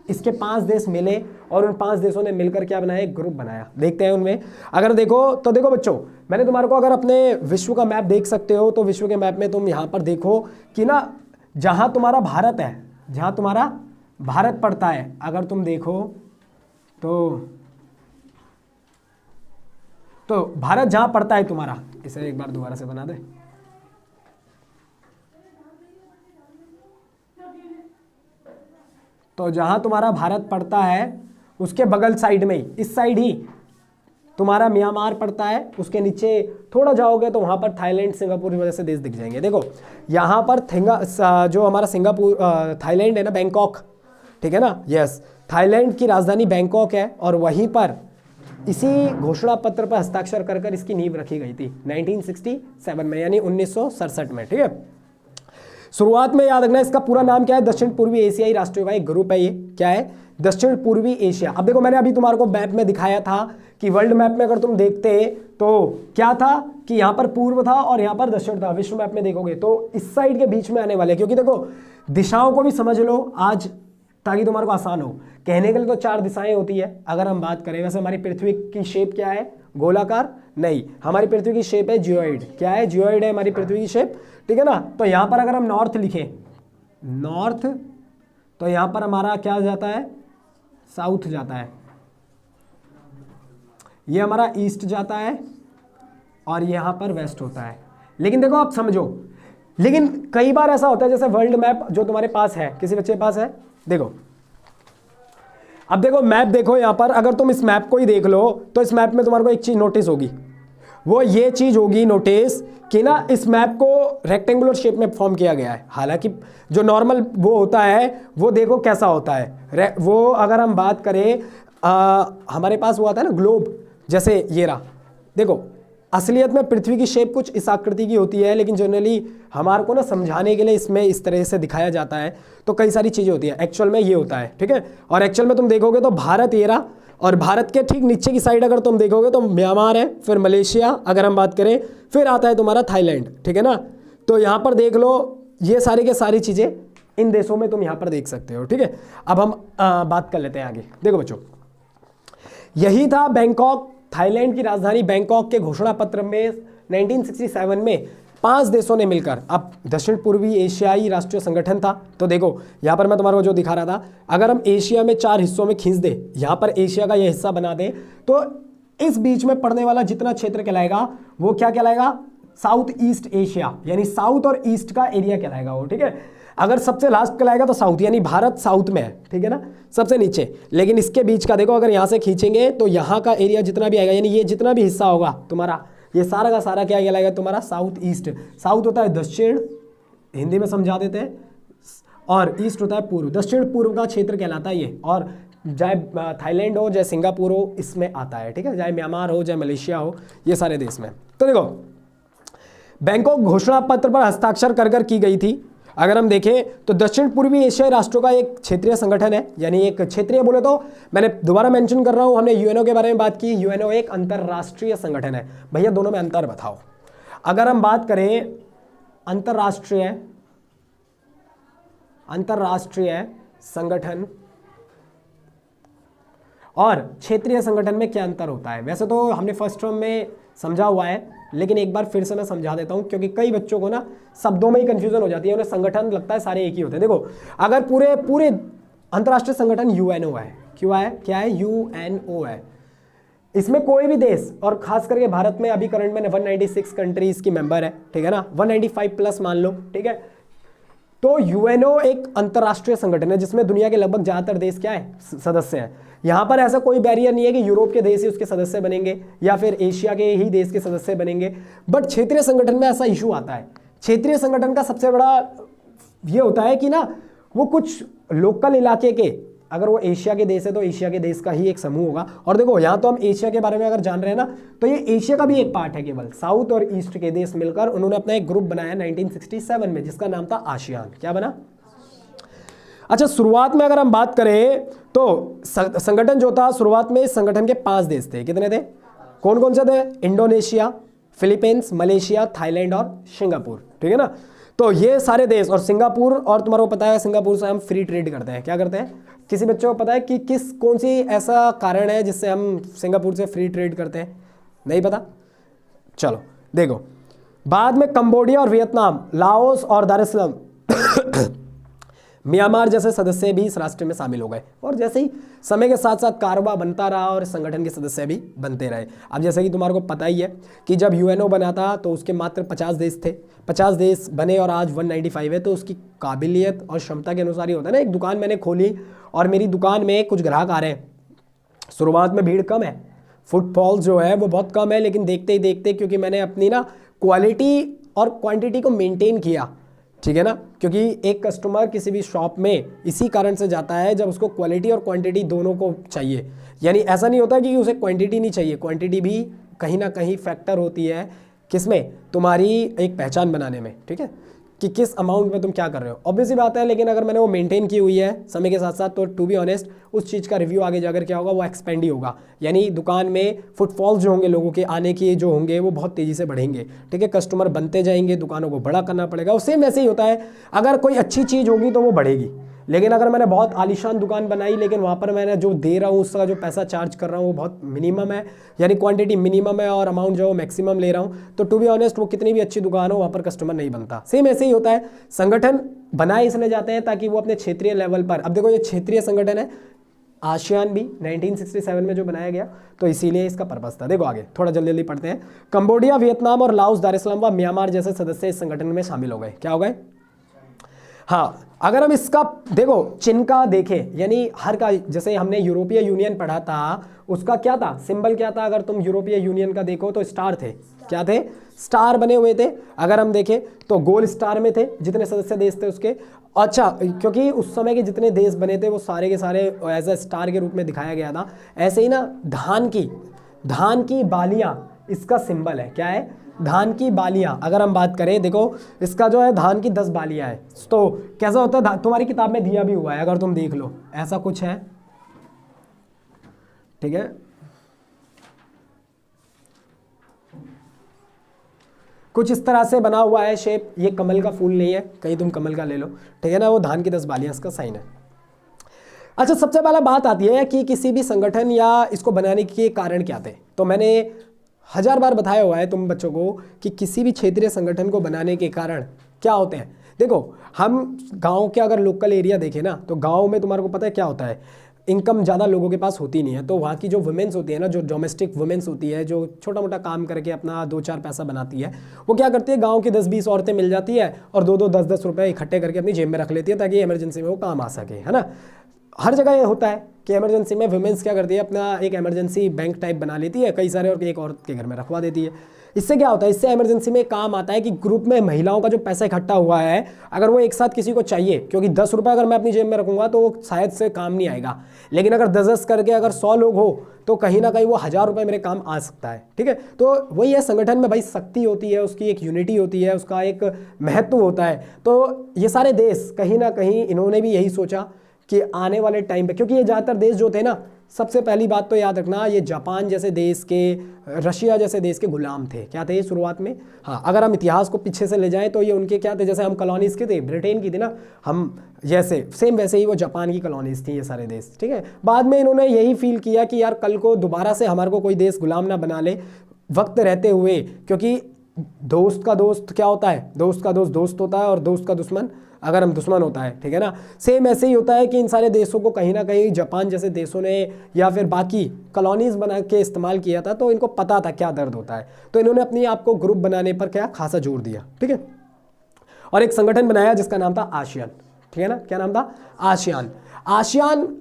इसके 5 देश मिले और उन 5 देशों ने मिलकर क्या बनाया, एक ग्रुप बनाया। देखते हैं उनमें। अगर देखो तो देखो बच्चों, मैंने तुम्हारे को अगर अपने विश्व का मैप देख सकते हो तो विश्व के मैप में तुम यहाँ पर देखो कि ना, जहाँ तुम्हारा भारत है, जहाँ तुम्हारा भारत पड़ता है, अगर तुम देखो तो भारत जहाँ पड़ता है तुम्हारा, इसे एक बार दोबारा से बना दे। तो जहां तुम्हारा भारत पड़ता है उसके बगल साइड में ही, इस साइड ही तुम्हारा म्यांमार पड़ता है। उसके नीचे थोड़ा जाओगे तो वहां पर थाईलैंड, सिंगापुर की वजह से देश दिख जाएंगे। देखो यहाँ पर जो हमारा सिंगापुर, थाईलैंड है ना, बैंकॉक, ठीक है ना, यस, थाईलैंड की राजधानी बैंकॉक है। और वहीं पर इसी घोषणा पत्र पर हस्ताक्षर कर इसकी नींव रखी गई थी 1967 में, यानी 1967 में, ठीक है। शुरुआत में याद रखना इसका पूरा नाम क्या है, दक्षिण पूर्वी एशियाई राष्ट्रों का एक ग्रुप है। ये क्या है, दक्षिण पूर्वी एशिया। अब देखो, मैंने अभी तुम्हारे को मैप में दिखाया था कि वर्ल्ड मैप में अगर तुम देखते तो क्या था कि यहाँ पर पूर्व था और यहाँ पर दक्षिण था। विश्व मैप में देखोगे तो इस साइड के बीच में आने वाले, क्योंकि देखो दिशाओं को भी समझ लो आज, ताकि तुम्हारे को आसान हो। कहने के लिए तो 4 दिशाएं होती है अगर हम बात करें। वैसे हमारी पृथ्वी की शेप क्या है, गोलाकार नहीं, हमारी पृथ्वी की शेप है जियोइड। क्या है, जियोइड है हमारी पृथ्वी की शेप, ठीक है ना। तो यहाँ पर अगर हम नॉर्थ लिखें, नॉर्थ, तो यहाँ पर हमारा क्या जाता है, साउथ जाता है। ये हमारा ईस्ट जाता है और यहाँ पर वेस्ट होता है। लेकिन देखो आप समझो, लेकिन कई बार ऐसा होता है, जैसे वर्ल्ड मैप जो तुम्हारे पास है, किसी बच्चे के पास है, देखो अब देखो मैप देखो यहाँ पर, अगर तुम इस मैप को ही देख लो तो इस मैप में तुम्हारे को एक चीज नोटिस होगी, वो ये चीज होगी नोटिस कि ना इस मैप को रेक्टेंगुलर शेप में फॉर्म किया गया है। हालांकि जो नॉर्मल वो होता है वो देखो कैसा होता है, वो अगर हम बात करें हमारे पास वो आता है ना ग्लोब, जैसे ये रहा। देखो असलियत में पृथ्वी की शेप कुछ इस आकृति की होती है, लेकिन जनरली हमारे को ना समझाने के लिए इसमें इस तरह से दिखाया जाता है। तो कई सारी चीज़ें होती हैं, एक्चुअल में ये होता है, ठीक है। और एक्चुअल में तुम देखोगे तो भारत ये रहा, और भारत के ठीक नीचे की साइड अगर तुम देखोगे तो म्यांमार है, फिर मलेशिया अगर हम बात करें, फिर आता है तुम्हारा थाईलैंड, ठीक है ना। तो यहाँ पर देख लो, ये सारी के सारी चीज़ें इन देशों में तुम यहाँ पर देख सकते हो, ठीक है। अब हम बात कर लेते हैं आगे। देखो बच्चों, यही था बैंकॉक, थाईलैंड की राजधानी बैंकॉक के घोषणा पत्र में 1967 में 5 देशों ने मिलकर, अब दक्षिण पूर्वी एशियाई राष्ट्रीय संगठन था। तो देखो यहाँ पर मैं तुम्हारे को जो दिखा रहा था, अगर हम एशिया में 4 हिस्सों में खींच दे, यहाँ पर एशिया का ये हिस्सा बना दे, तो इस बीच में पड़ने वाला जितना क्षेत्र कहलाएगा वो क्या कहलाएगा, साउथ ईस्ट एशिया, यानी साउथ और ईस्ट का एरिया कहलाएगा वो, ठीक है। अगर सबसे लास्ट कहलाएगा तो साउथ, यानी भारत साउथ में है, ठीक है ना, सबसे नीचे। लेकिन इसके बीच का देखो, अगर यहाँ से खींचेंगे तो यहाँ का एरिया जितना भी आएगा, यानी ये जितना भी हिस्सा होगा तुम्हारा, ये सारा का सारा क्या कहलाएगा तुम्हारा, साउथ ईस्ट। साउथ होता है दक्षिण, हिंदी में समझा देते हैं, और ईस्ट होता है पूर्व। दक्षिण पूर्व का क्षेत्र कहलाता है ये, और चाहे थाईलैंड हो, चाहे सिंगापुर हो, इसमें आता है, ठीक है, चाहे म्यांमार हो, चाहे मलेशिया हो, ये सारे देश में। तो देखो बैंकॉक घोषणा पत्र पर हस्ताक्षर कर की गई थी। अगर हम देखें तो दक्षिण पूर्वी एशियाई राष्ट्रों का एक क्षेत्रीय संगठन है, यानी एक क्षेत्रीय बोले तो मैंने दोबारा मेंशन कर रहा हूं, हमने यूएनओ के बारे में बात की, यूएनओ एक अंतरराष्ट्रीय संगठन है। भैया दोनों में अंतर बताओ। अगर हम बात करें अंतरराष्ट्रीय संगठन और क्षेत्रीय संगठन में क्या अंतर होता है, वैसे तो हमने फर्स्ट टर्म में समझा हुआ है, लेकिन एक बार फिर से मैं समझा देता हूं, क्योंकि कई बच्चों को ना शब्दों में ही कंफ्यूजन हो जाती है, उन्हें संगठन लगता है सारे एक ही होते हैं। देखो अगर पूरे अंतर्राष्ट्रीय संगठन यूएनओ है, क्या है यूएनओ है, इसमें कोई भी देश और खास करके भारत में अभी करंट में 196 कंट्रीज की मेंबर है, ठीक है ना, 195 प्लस मान लो, ठीक है। तो यूएनओ एक अंतरराष्ट्रीय संगठन है जिसमें दुनिया के लगभग ज्यादातर देश क्या है, सदस्य हैं। यहां पर ऐसा कोई बैरियर नहीं है कि यूरोप के देश ही उसके सदस्य बनेंगे या फिर एशिया के ही देश के सदस्य बनेंगे, बट क्षेत्रीय संगठन में ऐसा इशू आता है। क्षेत्रीय संगठन का सबसे बड़ा ये होता है कि ना वो कुछ लोकल इलाके के, अगर वो एशिया के देश है तो एशिया के देश का ही एक समूह होगा। और देखो यहाँ तो हम एशिया के बारे में अगर जान रहे हैं ना, तो ये एशिया का भी एक पार्ट है, केवल साउथ और ईस्ट के देश मिलकर उन्होंने अपना एक ग्रुप बनाया 1967 में, जिसका नाम था आसियान। क्या बना? अच्छा, शुरुआत में अगर हम बात करें तो संगठन जो था, शुरुआत में इस संगठन के 5 देश थे। कितने थे? कौन कौन से थे? इंडोनेशिया, फिलीपींस, मलेशिया, थाईलैंड और सिंगापुर, ठीक है ना। तो ये सारे देश, और सिंगापुर, और तुम्हारा को पता है सिंगापुर से हम फ्री ट्रेड करते हैं। क्या करते हैं? किसी बच्चों को पता है कि कौन सी ऐसा कारण है जिससे हम सिंगापुर से फ्री ट्रेड करते हैं? नहीं पता? चलो देखो, बाद में कंबोडिया और वियतनाम, लाओस और दार एस सलाम म्यांमार जैसे सदस्य भी इस राष्ट्र में शामिल हो गए। और जैसे ही समय के साथ साथ कारोबार बनता रहा और संगठन के सदस्य भी बनते रहे। अब जैसे कि तुम्हारे को पता ही है कि जब यूएनओ बना था तो उसके मात्र 50 देश थे, 50 देश बने और आज 195 है। तो उसकी काबिलियत और क्षमता के अनुसार ही होता है ना। एक दुकान मैंने खोली और मेरी दुकान में कुछ ग्राहक आ रहे हैं, शुरुआत में भीड़ कम है, फुटफॉल जो है वो बहुत कम है, लेकिन देखते ही देखते, क्योंकि मैंने अपनी ना क्वालिटी और क्वांटिटी को मेंटेन किया, ठीक है ना। क्योंकि एक कस्टमर किसी भी शॉप में इसी कारण से जाता है जब उसको क्वालिटी और क्वांटिटी दोनों को चाहिए। यानी ऐसा नहीं होता कि उसे क्वांटिटी नहीं चाहिए, क्वांटिटी भी कहीं ना कहीं फैक्टर होती है किसमें, तुम्हारी एक पहचान बनाने में, ठीक है, कि किस अमाउंट में तुम क्या कर रहे हो। ऑब्वियसली बात है, लेकिन अगर मैंने वो मेंटेन की हुई है समय के साथ साथ, तो टू बी ऑनेस्ट उस चीज़ का रिव्यू आगे जाकर क्या होगा, वो एक्सपेंड ही होगा। यानी दुकान में फुटफॉल्स जो होंगे, लोगों के आने के जो होंगे, वो बहुत तेज़ी से बढ़ेंगे, ठीक है। कस्टमर बनते जाएंगे, दुकानों को बड़ा करना पड़ेगा। और सेम ऐसे ही होता है, अगर कोई अच्छी चीज़ होगी तो वो बढ़ेगी। लेकिन अगर मैंने बहुत आलीशान दुकान बनाई, लेकिन वहाँ पर मैंने जो दे रहा हूँ, उसका जो पैसा चार्ज कर रहा हूँ वो बहुत मिनिमम है, यानी क्वांटिटी मिनिमम है और अमाउंट जो मैक्सिमम ले रहा हूँ, तो टू बी ऑनेस्ट वो कितनी भी अच्छी दुकान हो, वहाँ पर कस्टमर नहीं बनता। सेम ऐसे ही होता है, संगठन बनाए इसलिए जाते हैं ताकि वो अपने क्षेत्रीय लेवल पर, अब देखो ये क्षेत्रीय संगठन है, आसियान भी 1967 में जो बनाया गया, तो इसीलिए इसका पर्पस था। देखो आगे थोड़ा जल्दी जल्दी पढ़ते हैं। कंबोडिया, वियतनाम और लाओस, दार एस सलाम व म्यांमार जैसे सदस्य इस संगठन में शामिल हो गए। क्या हो गए? हाँ, अगर हम इसका देखो चिन्ह का देखें, यानी हर का, जैसे हमने यूरोपीय यूनियन पढ़ा था, उसका क्या था, सिंबल क्या था। अगर तुम यूरोपीय यूनियन का देखो तो स्टार थे। क्या थे? स्टार बने हुए थे। अगर हम देखें तो गोल स्टार में थे जितने सदस्य देश थे उसके। अच्छा, क्योंकि उस समय के जितने देश बने थे वो सारे के सारे एज ए स्टार के रूप में दिखाया गया था। ऐसे ही ना धान की बालियां इसका सिंबल है। क्या है? धान की बालियां। अगर हम बात करें, देखो इसका जो है धान की 10 बालियां हैं। तो कैसा होता है, तुम्हारी किताब में दिया भी हुआ है, अगर तुम देख लो ऐसा कुछ है, ठीक है। कुछ इस तरह से बना हुआ है शेप। ये कमल का फूल नहीं है, कहीं तुम कमल का ले लो, ठीक है ना। वो धान की 10 बालियां इसका साइन है। अच्छा, सबसे पहला बात आती है कि किसी भी संगठन या इसको बनाने के कारण क्या थे। तो मैंने 1000 बार बताया हुआ है तुम बच्चों को कि किसी भी क्षेत्रीय संगठन को बनाने के कारण क्या होते हैं। देखो हम गांव के अगर लोकल एरिया देखें ना, तो गांव में तुम्हारे को पता है क्या होता है, इनकम ज़्यादा लोगों के पास होती नहीं है। तो वहाँ की जो वुमेन्स होती है ना, जो डोमेस्टिक वुमेन्स होती है, जो छोटा मोटा काम करके अपना 2-4 पैसा बनाती है, वो क्या करती है, गाँव की 10-20 औरतें मिल जाती है और 2-2, 10-10 रुपये इकट्ठे करके अपनी जेब में रख लेती है ताकि इमरजेंसी में वो काम आ सके, है ना। हर जगह ये होता है कि इमरजेंसी में वुमेन्स क्या करती है, अपना एक इमरजेंसी बैंक टाइप बना लेती है कई सारे, और एक औरत के घर में रखवा देती है। इससे क्या होता है, इससे इमरजेंसी में काम आता है कि ग्रुप में महिलाओं का जो पैसा इकट्ठा हुआ है, अगर वो एक साथ किसी को चाहिए, क्योंकि 10 रुपये अगर मैं अपनी जेब में रखूंगा तो वो शायद से काम नहीं आएगा, लेकिन अगर 10-10 करके अगर 100 लोग हो तो कहीं ना कहीं वो 1000 रुपये मेरे काम आ सकता है। ठीक है, तो वही है, संगठन में भाई शक्ति होती है, उसकी एक यूनिटी होती है, उसका एक महत्व होता है। तो ये सारे देश कहीं ना कहीं इन्होंने भी यही सोचा कि आने वाले टाइम पे, क्योंकि ये ज़्यादातर देश जो थे ना, सबसे पहली बात तो याद रखना, ये जापान जैसे देश के, रशिया जैसे देश के गुलाम थे। क्या थे शुरुआत में? हाँ, अगर हम इतिहास को पीछे से ले जाएं तो ये उनके क्या थे, जैसे हम कॉलोनीज के थे, ब्रिटेन की थी ना हम, जैसे सेम वैसे ही वो जापान की कॉलोनीज थी ये सारे देश। ठीक है, बाद में इन्होंने यही फील किया कि यार कल को दोबारा से हमारे को कोई देश गुलाम ना बना ले वक्त रहते हुए, क्योंकि दोस्त का दोस्त क्या होता है, दोस्त का दोस्त दोस्त होता है, और दोस्त का दुश्मन अगर हम दुश्मन होता है। ठीक है ना, सेम ऐसे ही होता है कि इन सारे देशों को कहीं ना कहीं जापान जैसे देशों ने या फिर बाकी कॉलोनीज बना के इस्तेमाल किया था, तो इनको पता था क्या दर्द होता है, तो इन्होंने अपने आप को ग्रुप बनाने पर क्या खासा जोर दिया। ठीक है, और एक संगठन बनाया जिसका नाम था आसियान। ठीक है ना, क्या नाम था? आसियान। आसियान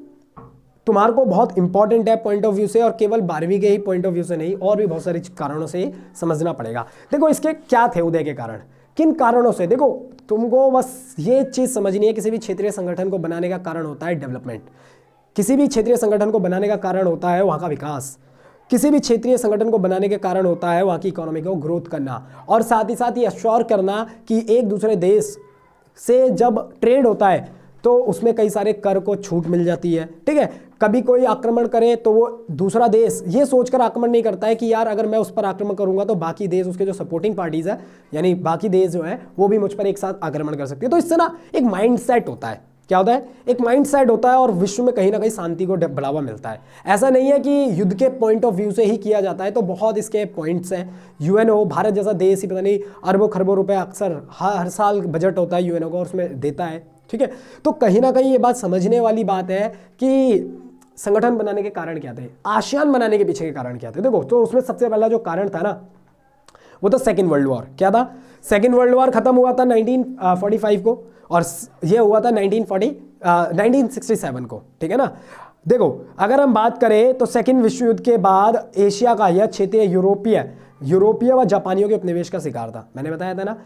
तुम्हारे को बहुत इंपॉर्टेंट है पॉइंट ऑफ व्यू से, और केवल 12वीं के ही पॉइंट ऑफ व्यू से नहीं, और भी बहुत सारे कारणों से समझना पड़ेगा। देखो इसके क्या थे उदय के कारण, किन कारणों से, देखो तुमको बस ये चीज़ समझनी है, किसी भी क्षेत्रीय संगठन को बनाने का कारण होता है डेवलपमेंट, किसी भी क्षेत्रीय संगठन को बनाने का कारण होता है वहाँ का विकास, किसी भी क्षेत्रीय संगठन को बनाने के कारण होता है वहाँ की इकोनॉमी को ग्रोथ करना, और साथ ही साथ ये अश्योर करना कि एक दूसरे देश से जब ट्रेड होता है तो उसमें कई सारे कर को छूट मिल जाती है। ठीक है, कभी कोई आक्रमण करे तो वो दूसरा देश ये सोचकर आक्रमण नहीं करता है कि यार अगर मैं उस पर आक्रमण करूंगा तो बाकी देश, उसके जो सपोर्टिंग पार्टीज है, यानी बाकी देश जो है वो भी मुझ पर एक साथ आक्रमण कर सकती है। तो इससे ना एक माइंड सेट होता है, क्या होता है, एक माइंड सेट होता है, और विश्व में कहीं ना कहीं शांति को बढ़ावा मिलता है। ऐसा नहीं है कि युद्ध के पॉइंट ऑफ व्यू से ही किया जाता है, तो बहुत इसके पॉइंट्स हैं। यूएनओ, भारत जैसा देश ही पता नहीं अरबों खरबों रुपए अक्सर हर साल बजट होता है यूएनओ का, उसमें देता है। ठीक है, तो कहीं ना कहीं ये बात समझने वाली बात है कि संगठन बनाने के कारण क्या थे, आसियान बनाने के पीछे के कारण क्या थे। देखो तो उसमें सबसे पहला जो कारण था ना, वो तो सेकेंड वर्ल्ड वॉर। क्या था? सेकेंड वर्ल्ड वॉर खत्म हुआ था 1945 को, और ये हुआ था 1967 को। ठीक है ना, देखो अगर हम बात करें तो सेकेंड विश्व युद्ध के बाद एशिया का यह क्षेत्र यूरोपीय व जापानियों के उपनिवेश का शिकार था। मैंने बताया था ना,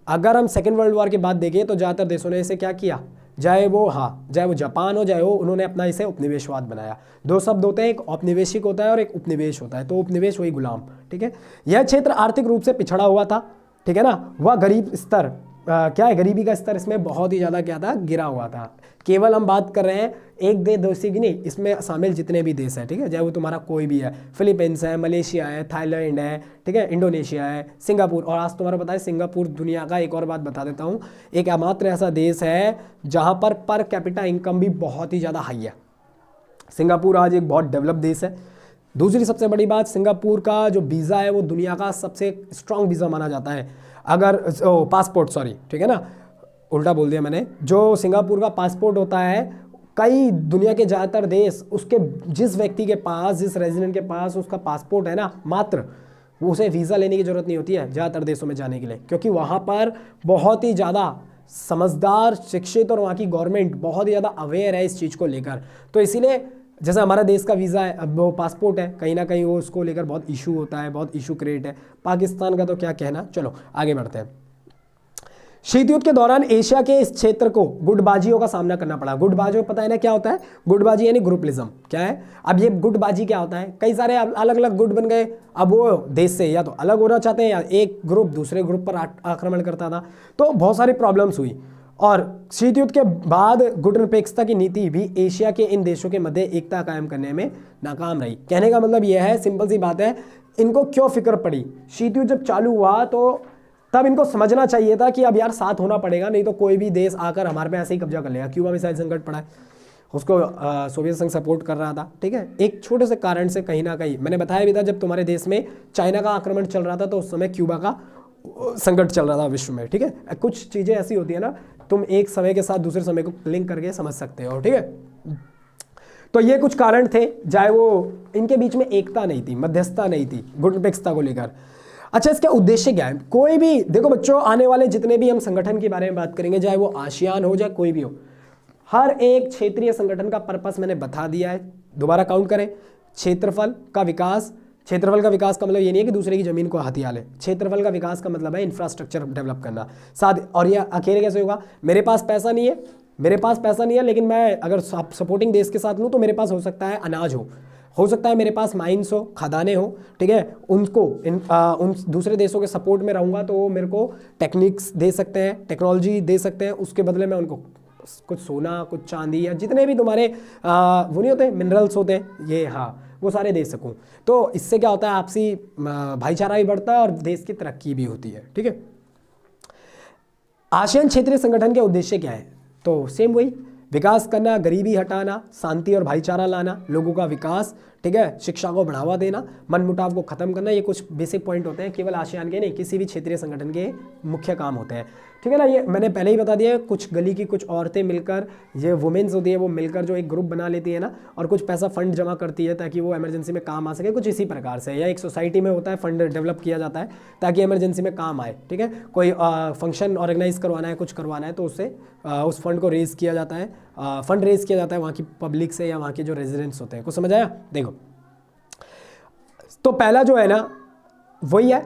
अगर हम सेकेंड वर्ल्ड वॉर की बात देखें तो ज़्यादातर देशों ने इसे क्या किया, चाहे वो जापान हो, चाहे वो, उन्होंने अपना इसे उपनिवेशवाद बनाया। दो शब्द होते हैं, एक औपनिवेशिक होता है और एक उपनिवेश होता है। तो उपनिवेश वही गुलाम। ठीक है, यह क्षेत्र आर्थिक रूप से पिछड़ा हुआ था। ठीक है ना, वह गरीब स्तर क्या है, गरीबी का स्तर इसमें बहुत ही ज़्यादा क्या था, गिरा हुआ था। केवल हम बात कर रहे हैं एक देश की नहीं, इसमें शामिल जितने भी देश हैं, ठीक है, चाहे वो तुम्हारा कोई भी है, फिलीपींस है, मलेशिया है, थाईलैंड है, ठीक है, इंडोनेशिया है, सिंगापुर। और आज तुम्हारा पता है सिंगापुर दुनिया का, एक और बात बता देता हूँ, एक एकमात्र ऐसा देश है जहाँ पर कैपिटा इनकम भी बहुत ही ज़्यादा हाई है। सिंगापुर आज एक बहुत डेवलप देश है। दूसरी सबसे बड़ी बात, सिंगापुर का जो वीज़ा है वो दुनिया का सबसे स्ट्रॉन्ग वीज़ा माना जाता है। अगर पासपोर्ट, सॉरी, ठीक है ना, उल्टा बोल दिया मैंने, जो सिंगापुर का पासपोर्ट होता है, कई दुनिया के ज़्यादातर देश उसके जिस व्यक्ति के पास, जिस रेजिडेंट के पास उसका पासपोर्ट है ना, मात्र वो उसे वीज़ा लेने की ज़रूरत नहीं होती है ज़्यादातर देशों में जाने के लिए, क्योंकि वहाँ पर बहुत ही ज़्यादा समझदार, शिक्षित और वहाँ की गवर्नमेंट बहुत ही ज़्यादा अवेयर है इस चीज़ को लेकर। तो इसीलिए जैसे हमारा देश का वीज़ा है, अब वो पासपोर्ट है, कहीं ना कहीं वो उसको लेकर बहुत इशू होता है, बहुत इशू क्रिएट है। पाकिस्तान का तो क्या कहना। चलो आगे बढ़ते हैं। शीत युद्ध के दौरान एशिया के इस क्षेत्र को गुटबाजियों का सामना करना पड़ा। गुटबाजी पता है ना क्या होता है? गुटबाजी यानी ग्रुपलिज्म। क्या है? अब ये गुटबाजी क्या होता है? कई सारे अलग अलग गुट बन गए। अब वो देश से या तो अलग होना चाहते हैं या एक ग्रुप दूसरे ग्रुप पर आक्रमण करता था, तो बहुत सारी प्रॉब्लम्स हुई। और शीत युद्ध के बाद गुटनिरपेक्षता की नीति भी एशिया के इन देशों के मध्य एकता कायम करने में नाकाम रही। कहने का मतलब यह है, सिंपल सी बात है, इनको क्यों फिक्र पड़ी? शीत युद्ध जब चालू हुआ तो तब इनको समझना चाहिए था कि अब यार साथ होना पड़ेगा, नहीं तो कोई भी देश आकर हमारे पे ऐसे ही कब्जा कर लेगा। क्यूबा मिसाइल संकट पड़ा है, उसको सोवियत संघ सपोर्ट कर रहा था, ठीक है, एक छोटे से कारण से कहीं ना कहीं। मैंने बताया भी था, जब तुम्हारे देश में चाइना का आक्रमण चल रहा था तो उस समय क्यूबा का संकट चल रहा था विश्व में, ठीक है। कुछ चीज़ें ऐसी होती है ना, तुम एक समय के साथ दूसरे समय को लिंक करके समझ सकते हो, ठीक है। तो ये कुछ कारण थे, चाहे वो इनके बीच में एकता नहीं थी, मध्यस्थता नहीं थी गुटनिरपेक्षता को लेकर। अच्छा, इसका उद्देश्य क्या है? कोई भी देखो बच्चों, आने वाले जितने भी हम संगठन के बारे में बात करेंगे, चाहे वो आसियान हो चाहे कोई भी हो, हर एक क्षेत्रीय संगठन का पर्पस मैंने बता दिया है। दोबारा काउंट करें, क्षेत्रफल का विकास, क्षेत्रफल का विकास का मतलब ये नहीं है कि दूसरे की जमीन को हाथिया ले। क्षेत्रफल का विकास का मतलब है इंफ्रास्ट्रक्चर डेवलप करना साथ। और ये अकेले कैसे होगा? मेरे पास पैसा नहीं है, मेरे पास पैसा नहीं है, लेकिन मैं अगर सपोर्टिंग देश के साथ लूँ तो मेरे पास हो सकता है अनाज हो सकता है मेरे पास माइंस हो, खदानें हो, ठीक है, उनको उन दूसरे देशों के सपोर्ट में रहूँगा तो वो मेरे को टेक्निक्स दे सकते हैं, टेक्नोलॉजी दे सकते हैं, उसके बदले में उनको कुछ सोना, कुछ चांदी या जितने भी तुम्हारे वो नहीं होते मिनरल्स होते हैं ये, हाँ, वो सारे दे सकूं। तो इससे क्या होता है, आपसी भाईचारा भी बढ़ता है और देश की तरक्की भी होती है। ठीक है, आसियान क्षेत्रीय संगठन के उद्देश्य क्या है? तो सेम वही, विकास करना, गरीबी हटाना, शांति और भाईचारा लाना, लोगों का विकास, ठीक है, शिक्षा को बढ़ावा देना, मनमुटाव को खत्म करना। ये कुछ बेसिक पॉइंट होते हैं, केवल आसियान के नहीं, किसी भी क्षेत्रीय संगठन के मुख्य काम होते हैं। ठीक है ना, ये मैंने पहले ही बता दिया है। कुछ गली की कुछ औरतें मिलकर, ये वुमेन्स होती है, वो मिलकर जो एक ग्रुप बना लेती है ना, और कुछ पैसा फंड जमा करती है ताकि वो इमरजेंसी में काम आ सके, कुछ इसी प्रकार से। या एक सोसाइटी में होता है, फंड डेवलप किया जाता है ताकि इमरजेंसी में काम आए। ठीक है, कोई फंक्शन ऑर्गेनाइज करवाना है, कुछ करवाना है, तो उससे उस फंड को रेज किया जाता है, फंड रेज किया जाता है वहाँ की पब्लिक से या वहाँ के जो रेजिडेंट्स होते हैं। कुछ समझ आया? देखो, तो पहला जो है ना वही है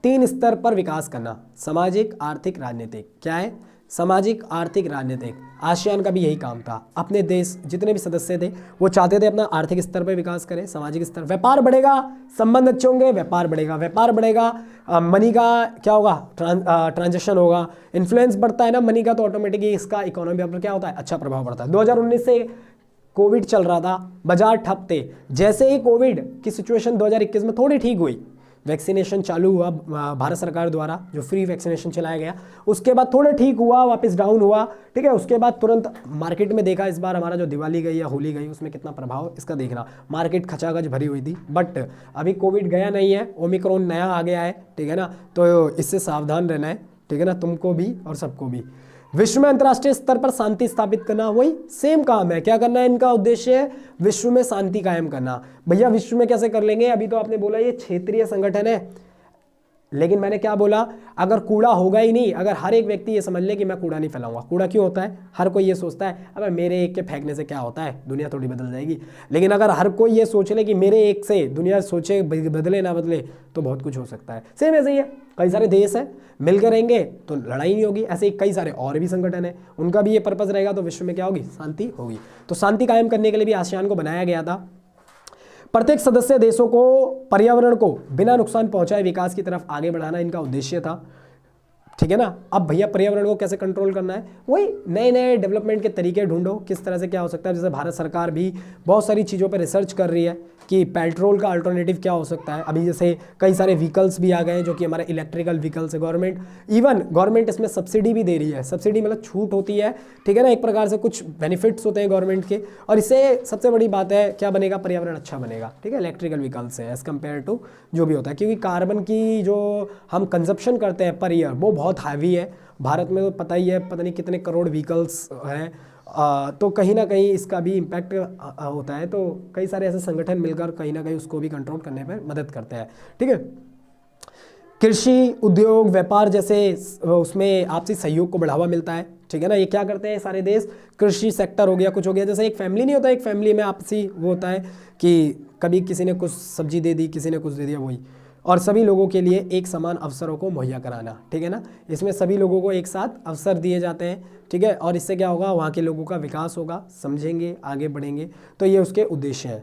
3 स्तर पर विकास करना, सामाजिक, आर्थिक, राजनीतिक। क्या है? सामाजिक, आर्थिक, राजनीतिक। आसियान का भी यही काम था। अपने देश जितने भी सदस्य थे वो चाहते थे अपना आर्थिक स्तर पर विकास करें, सामाजिक स्तर, व्यापार बढ़ेगा, संबंध अच्छे होंगे, व्यापार बढ़ेगा, व्यापार बढ़ेगा, मनी का क्या होगा, ट्रांजेक्शन होगा, इन्फ्लुएंस बढ़ता है ना मनी का, तो ऑटोमेटिकली इसका इकोनॉमी पर क्या होता है, अच्छा प्रभाव पड़ता है। 2019 से कोविड चल रहा था, बाजार ठप थे, जैसे ही कोविड की सिचुएशन 2021 में थोड़ी ठीक हुई, वैक्सीनेशन चालू हुआ भारत सरकार द्वारा, जो फ्री वैक्सीनेशन चलाया गया, उसके बाद थोड़ा ठीक हुआ, वापस डाउन हुआ। ठीक है, उसके बाद तुरंत मार्केट में देखा, इस बार हमारा जो दिवाली गई या होली गई उसमें कितना प्रभाव इसका देखना, मार्केट खचाखच भरी हुई थी। बट अभी कोविड गया नहीं है, ओमिक्रॉन नया आ गया है। ठीक है ना, तो इससे सावधान रहना है। ठीक है ना, तुमको भी और सबको भी। विश्व में अंतर्राष्ट्रीय स्तर पर शांति स्थापित करना, वही सेम काम है। क्या करना है? इनका उद्देश्य है विश्व में शांति कायम करना। भैया विश्व में कैसे कर लेंगे? अभी तो आपने बोला ये क्षेत्रीय संगठन है, लेकिन मैंने क्या बोला, अगर कूड़ा होगा ही नहीं, अगर हर एक व्यक्ति ये समझ ले कि मैं कूड़ा नहीं फैलाऊंगा। कूड़ा क्यों होता है? हर कोई ये सोचता है अबे मेरे एक के फेंकने से क्या होता है, दुनिया थोड़ी बदल जाएगी। लेकिन अगर हर कोई ये सोच ले कि मेरे एक से दुनिया सोचे, बदले ना बदले, तो बहुत कुछ हो सकता है। सेम ऐसे ही है, कई सारे देश हैं, मिलकर रहेंगे तो लड़ाई नहीं होगी। ऐसे ही कई सारे और भी संगठन है, उनका भी ये पर्पस रहेगा, तो विश्व में क्या होगी, शांति होगी। तो शांति कायम करने के लिए भी आसियान को बनाया गया था। प्रत्येक सदस्य देशों को पर्यावरण को बिना नुकसान पहुंचाए विकास की तरफ आगे बढ़ाना इनका उद्देश्य था। ठीक है ना। अब भैया पर्यावरण को कैसे कंट्रोल करना है, वही नए नए डेवलपमेंट के तरीके ढूंढो, किस तरह से क्या हो सकता है। जैसे भारत सरकार भी बहुत सारी चीज़ों पर रिसर्च कर रही है कि पेट्रोल का अल्टरनेटिव क्या हो सकता है। अभी जैसे कई सारे व्हीकल्स भी आ गए हैं जो कि हमारे इलेक्ट्रिकल व्हीकल्स है। गवर्नमेंट इसमें सब्सिडी भी दे रही है। सब्सिडी मतलब छूट होती है, ठीक है ना, एक प्रकार से कुछ बेनिफिट्स होते हैं गवर्नमेंट के। और इससे सबसे बड़ी बात है क्या बनेगा, पर्यावरण अच्छा बनेगा। ठीक है, इलेक्ट्रिकल व्हीकल्स है एज़ कम्पेयर टू जो भी होता है, क्योंकि कार्बन की जो हम कंजप्शन करते हैं पर ईयर वो बहुत हैवी है। भारत में तो पता ही है, पता नहीं कितने करोड़ व्हीकल्स हैं, तो कहीं ना कहीं इसका भी इम्पैक्ट होता है। तो कई सारे ऐसे संगठन मिलकर कहीं ना कहीं उसको भी कंट्रोल करने में मदद करते हैं। ठीक है, कृषि, उद्योग, व्यापार जैसे उसमें आपसी सहयोग को बढ़ावा मिलता है। ठीक है ना, ये क्या करते हैं सारे देश, कृषि सेक्टर हो गया, कुछ हो गया। जैसे एक फैमिली नहीं होता, एक फैमिली में आपसी वो होता है कि कभी किसी ने कुछ सब्जी दे दी, किसी ने कुछ दे दिया, वही। और सभी लोगों के लिए एक समान अवसरों को मुहैया कराना। ठीक है ना, इसमें सभी लोगों को एक साथ अवसर दिए जाते हैं। ठीक है, और इससे क्या होगा, वहाँ के लोगों का विकास होगा, समझेंगे, आगे बढ़ेंगे। तो ये उसके उद्देश्य हैं।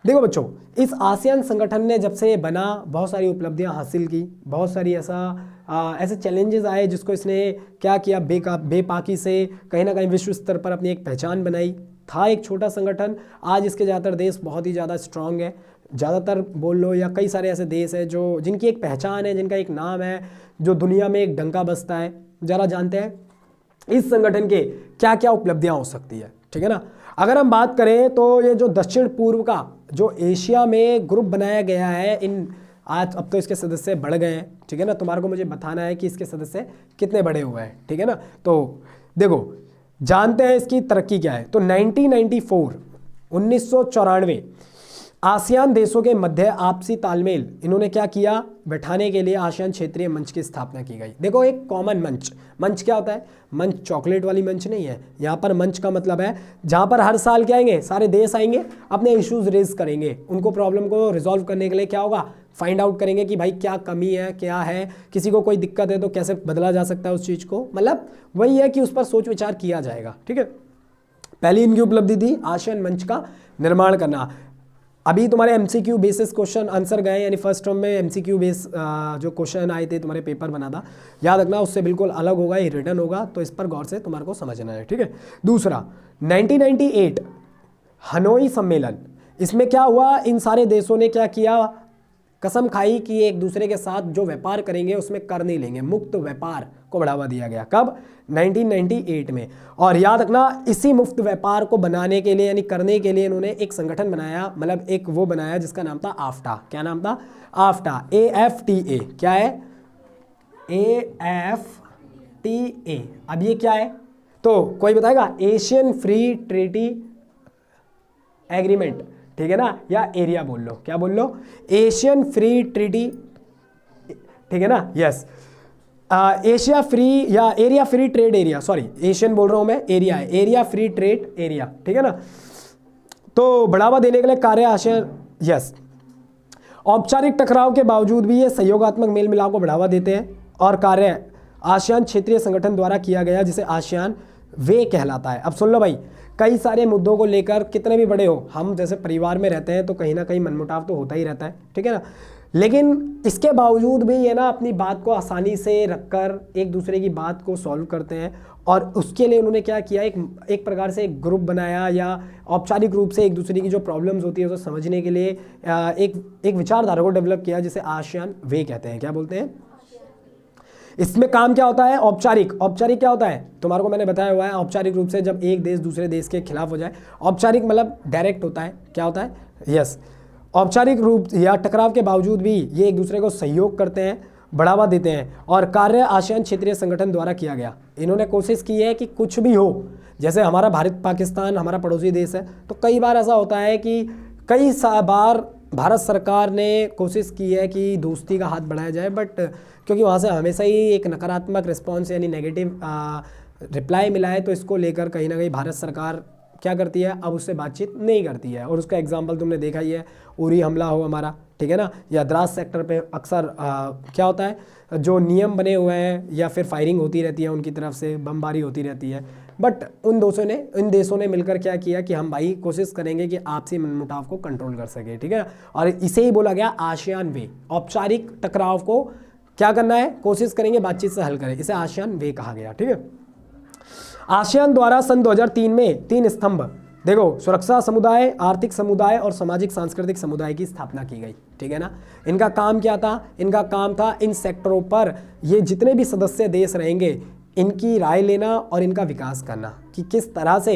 देखो बच्चों, इस आसियान संगठन ने जब से बना बहुत सारी उपलब्धियां हासिल की, बहुत सारी ऐसे चैलेंजेस आए जिसको इसने क्या किया, बेपाकी से कहीं ना कहीं विश्व स्तर पर अपनी एक पहचान बनाई। था एक छोटा संगठन, आज इसके ज़्यादातर देश बहुत ही ज़्यादा स्ट्रांग है। ज़्यादातर बोल लो, या कई सारे ऐसे देश हैं जो जिनकी एक पहचान है, जिनका एक नाम है, जो दुनिया में एक डंका बजता है। ज़रा जानते हैं इस संगठन के क्या क्या उपलब्धियां हो सकती है। ठीक है ना, अगर हम बात करें तो ये जो दक्षिण पूर्व का जो एशिया में ग्रुप बनाया गया है, आज अब तो इसके सदस्य बढ़ गए हैं। ठीक है ना, तुम्हारे को मुझे बताना है कि इसके सदस्य कितने बड़े हुए हैं। ठीक है ना, तो देखो जानते हैं इसकी तरक्की क्या है। तो 1994 1994 आसियान देशों के मध्य आपसी तालमेल इन्होंने क्या किया, बैठाने के लिए आसियान क्षेत्रीय मंच की स्थापना की गई। देखो एक कॉमन मंच, मंच क्या होता है, मंच चॉकलेट वाली मंच नहीं है, यहाँ पर मंच का मतलब है जहाँ पर हर साल क्या आएंगे, सारे देश आएंगे, अपने इश्यूज रेज करेंगे, उनको प्रॉब्लम को रिजॉल्व करने के लिए क्या होगा, फाइंड आउट करेंगे कि भाई क्या कमी है, क्या है, किसी को कोई दिक्कत है तो कैसे बदला जा सकता है उस चीज़ को, मतलब वही है कि उस पर सोच विचार किया जाएगा। ठीक है, पहली इनकी उपलब्धि थी आसियान मंच का निर्माण करना। अभी तुम्हारे एमसीक्यू बेसिस क्वेश्चन आंसर गए, यानी फर्स्ट टर्म में एमसीक्यू बेस जो क्वेश्चन आए थे तुम्हारे पेपर बना था, याद रखना उससे बिल्कुल अलग होगा, ये रिटर्न होगा, तो इस पर गौर से तुम्हारे को समझना है। ठीक है, दूसरा 1998 हनोई सम्मेलन, इसमें क्या हुआ, इन सारे देशों ने क्या किया, कसम खाई कि एक दूसरे के साथ जो व्यापार करेंगे उसमें कर नहीं लेंगे, मुक्त व्यापार को बढ़ावा दिया गया। कब, 1998 में। और याद रखना इसी मुफ्त व्यापार को बनाने के लिए यानी करने के लिए इन्होंने एक संगठन बनाया, मतलब एक वो बनाया जिसका नाम था आफ्टा। क्या नाम था, आफ्टा, AFTA। क्या है, AFTA। अब ये क्या है, तो कोई बताएगा, एशियन फ्री ट्रेडी एग्रीमेंट, ठीक है ना, या एरिया बोल लो, क्या बोल लो, एशियन फ्री ट्रेडी, ठीक है ना, यस, एशिया फ्री या area free trade area, sorry Asian बोल रहा हूं मैं, एरिया है, एरिया फ्री ट्रेड एरिया, ठीक है ना। तो बढ़ावा देने के लिए कार्य आसियान, यस, औपचारिक टकराव के बावजूद भी ये सहयोगात्मक मेल मिलाप को बढ़ावा देते हैं और कार्य आसियान क्षेत्रीय संगठन द्वारा किया गया जिसे आसियान वे कहलाता है। अब सुन लो भाई, कई सारे मुद्दों को लेकर कितने भी बड़े हो, हम जैसे परिवार में रहते हैं तो कहीं ना कहीं मनमुटाव तो होता ही रहता है, ठीक है ना, लेकिन इसके बावजूद भी ये ना अपनी बात को आसानी से रखकर एक दूसरे की बात को सॉल्व करते हैं। और उसके लिए उन्होंने क्या किया, एक प्रकार से एक ग्रुप बनाया या औपचारिक रूप से एक दूसरे की जो प्रॉब्लम्स होती है उसे समझने के लिए एक विचारधारा को डेवलप किया जिसे आसियान वे कहते हैं। क्या बोलते हैं, इसमें काम क्या होता है, औपचारिक क्या होता है, तुम्हारे को मैंने बताया हुआ है, औपचारिक रूप से जब एक देश दूसरे देश के खिलाफ हो जाए, औपचारिक मतलब डायरेक्ट होता है, क्या होता है, यस, औपचारिक रूप या टकराव के बावजूद भी ये एक दूसरे को सहयोग करते हैं, बढ़ावा देते हैं और कार्य आसियान क्षेत्रीय संगठन द्वारा किया गया। इन्होंने कोशिश की है कि कुछ भी हो, जैसे हमारा भारत पाकिस्तान हमारा पड़ोसी देश है, तो कई बार ऐसा होता है कि कई बार भारत सरकार ने कोशिश की है कि दोस्ती का हाथ बढ़ाया जाए, बट क्योंकि वहाँ से हमेशा ही एक नकारात्मक रिस्पॉन्स यानी नेगेटिव रिप्लाई मिला है, तो इसको लेकर कहीं ना कहीं भारत सरकार क्या करती है, अब उससे बातचीत नहीं करती है। और उसका एग्जाम्पल तुमने देखा ही है, उरी हमला हो हमारा, ठीक है ना, या द्रास सेक्टर पे अक्सर क्या होता है, जो नियम बने हुए हैं या फिर फायरिंग होती रहती है उनकी तरफ से, बमबारी होती रहती है, बट इन देशों ने मिलकर क्या किया कि हम भाई कोशिश करेंगे कि आपसी मनमुटाव को कंट्रोल कर सके, ठीक है। और इसे ही बोला गया आसियान वे, औपचारिक टकराव को क्या करना है, कोशिश करेंगे बातचीत से हल करें, इसे आसियान वे कहा गया, ठीक है। आसियान द्वारा सन 2003 में 3 स्तंभ, देखो, सुरक्षा समुदाय, आर्थिक समुदाय और सामाजिक सांस्कृतिक समुदाय की स्थापना की गई, ठीक है ना। इनका काम क्या था, इनका काम था इन सेक्टरों पर ये जितने भी सदस्य देश रहेंगे इनकी राय लेना और इनका विकास करना कि किस तरह से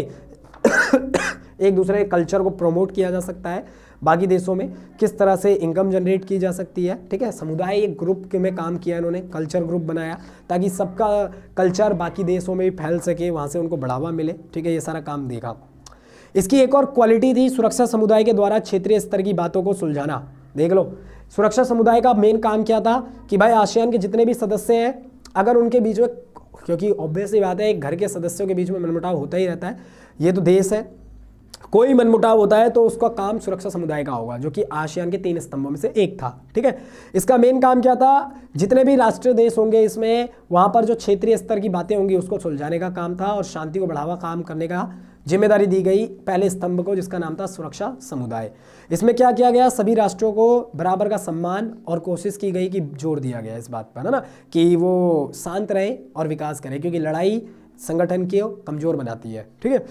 एक दूसरे के कल्चर को प्रमोट किया जा सकता है, बाकी देशों में किस तरह से इनकम जनरेट की जा सकती है, ठीक है। समुदाय एक ग्रुप के में काम किया इन्होंने, कल्चर ग्रुप बनाया ताकि सबका कल्चर बाकी देशों में भी फैल सके, वहाँ से उनको बढ़ावा मिले, ठीक है, ये सारा काम देखा। इसकी एक और क्वालिटी थी सुरक्षा समुदाय के द्वारा क्षेत्रीय स्तर की बातों को सुलझाना। देख लो, सुरक्षा समुदाय का मेन काम क्या था कि भाई आसियान के जितने भी सदस्य हैं अगर उनके बीच में, क्योंकि ऑब्वियसली बात है एक घर के सदस्यों के बीच में मनमुटाव होता ही रहता है, ये तो देश है, कोई मनमुटाव होता है तो उसका काम सुरक्षा समुदाय का होगा, जो कि आसियान के 3 स्तंभों में से एक था, ठीक है। इसका मेन काम क्या था, जितने भी राष्ट्रीय देश होंगे इसमें वहाँ पर जो क्षेत्रीय स्तर की बातें होंगी उसको सुलझाने का काम था और शांति को बढ़ावा काम करने का जिम्मेदारी दी गई पहले स्तंभ को, जिसका नाम था सुरक्षा समुदाय। इसमें क्या किया गया, सभी राष्ट्रों को बराबर का सम्मान और कोशिश की गई कि जोर दिया गया इस बात पर, है ना, कि वो शांत रहे और विकास करें, क्योंकि लड़ाई संगठन को कमजोर बनाती है, ठीक है।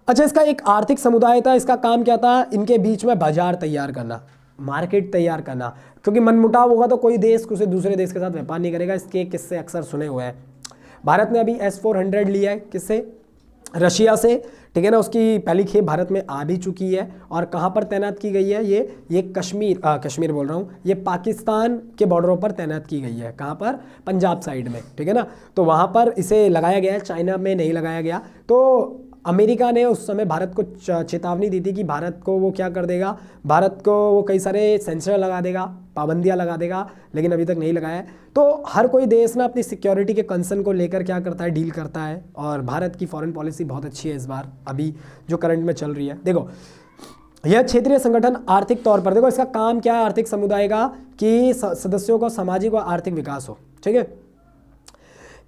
अच्छा, इसका एक आर्थिक समुदाय था, इसका काम क्या था, इनके बीच में बाजार तैयार करना, मार्केट तैयार करना, क्योंकि मनमुटाव होगा तो कोई देश किसी दूसरे देश के साथ व्यापार नहीं करेगा। इसके किस्से अक्सर सुने हुए हैं। भारत ने अभी S-400 लिया है, किससे, रशिया से, ठीक है ना, उसकी पहली खेप भारत में आ भी चुकी है। और कहाँ पर तैनात की गई है, ये कश्मीर बोल रहा हूँ, ये पाकिस्तान के बॉर्डरों पर तैनात की गई है। कहाँ पर, पंजाब साइड में, ठीक है ना, तो वहाँ पर इसे लगाया गया है, चाइना में नहीं लगाया गया। तो अमेरिका ने उस समय भारत को चेतावनी दी थी कि भारत को वो क्या कर देगा, भारत को वो कई सारे सेंसर लगा देगा, पाबंदियां लगा देगा, लेकिन अभी तक नहीं लगाया है। तो हर कोई देश ना अपनी सिक्योरिटी के कंसर्न को लेकर क्या करता है, डील करता है, और भारत की फॉरेन पॉलिसी बहुत अच्छी है इस बार, अभी जो करंट में चल रही है। देखो यह क्षेत्रीय संगठन आर्थिक तौर पर, देखो इसका काम क्या है आर्थिक समुदाय का, कि सदस्यों का सामाजिक व आर्थिक विकास हो, ठीक है।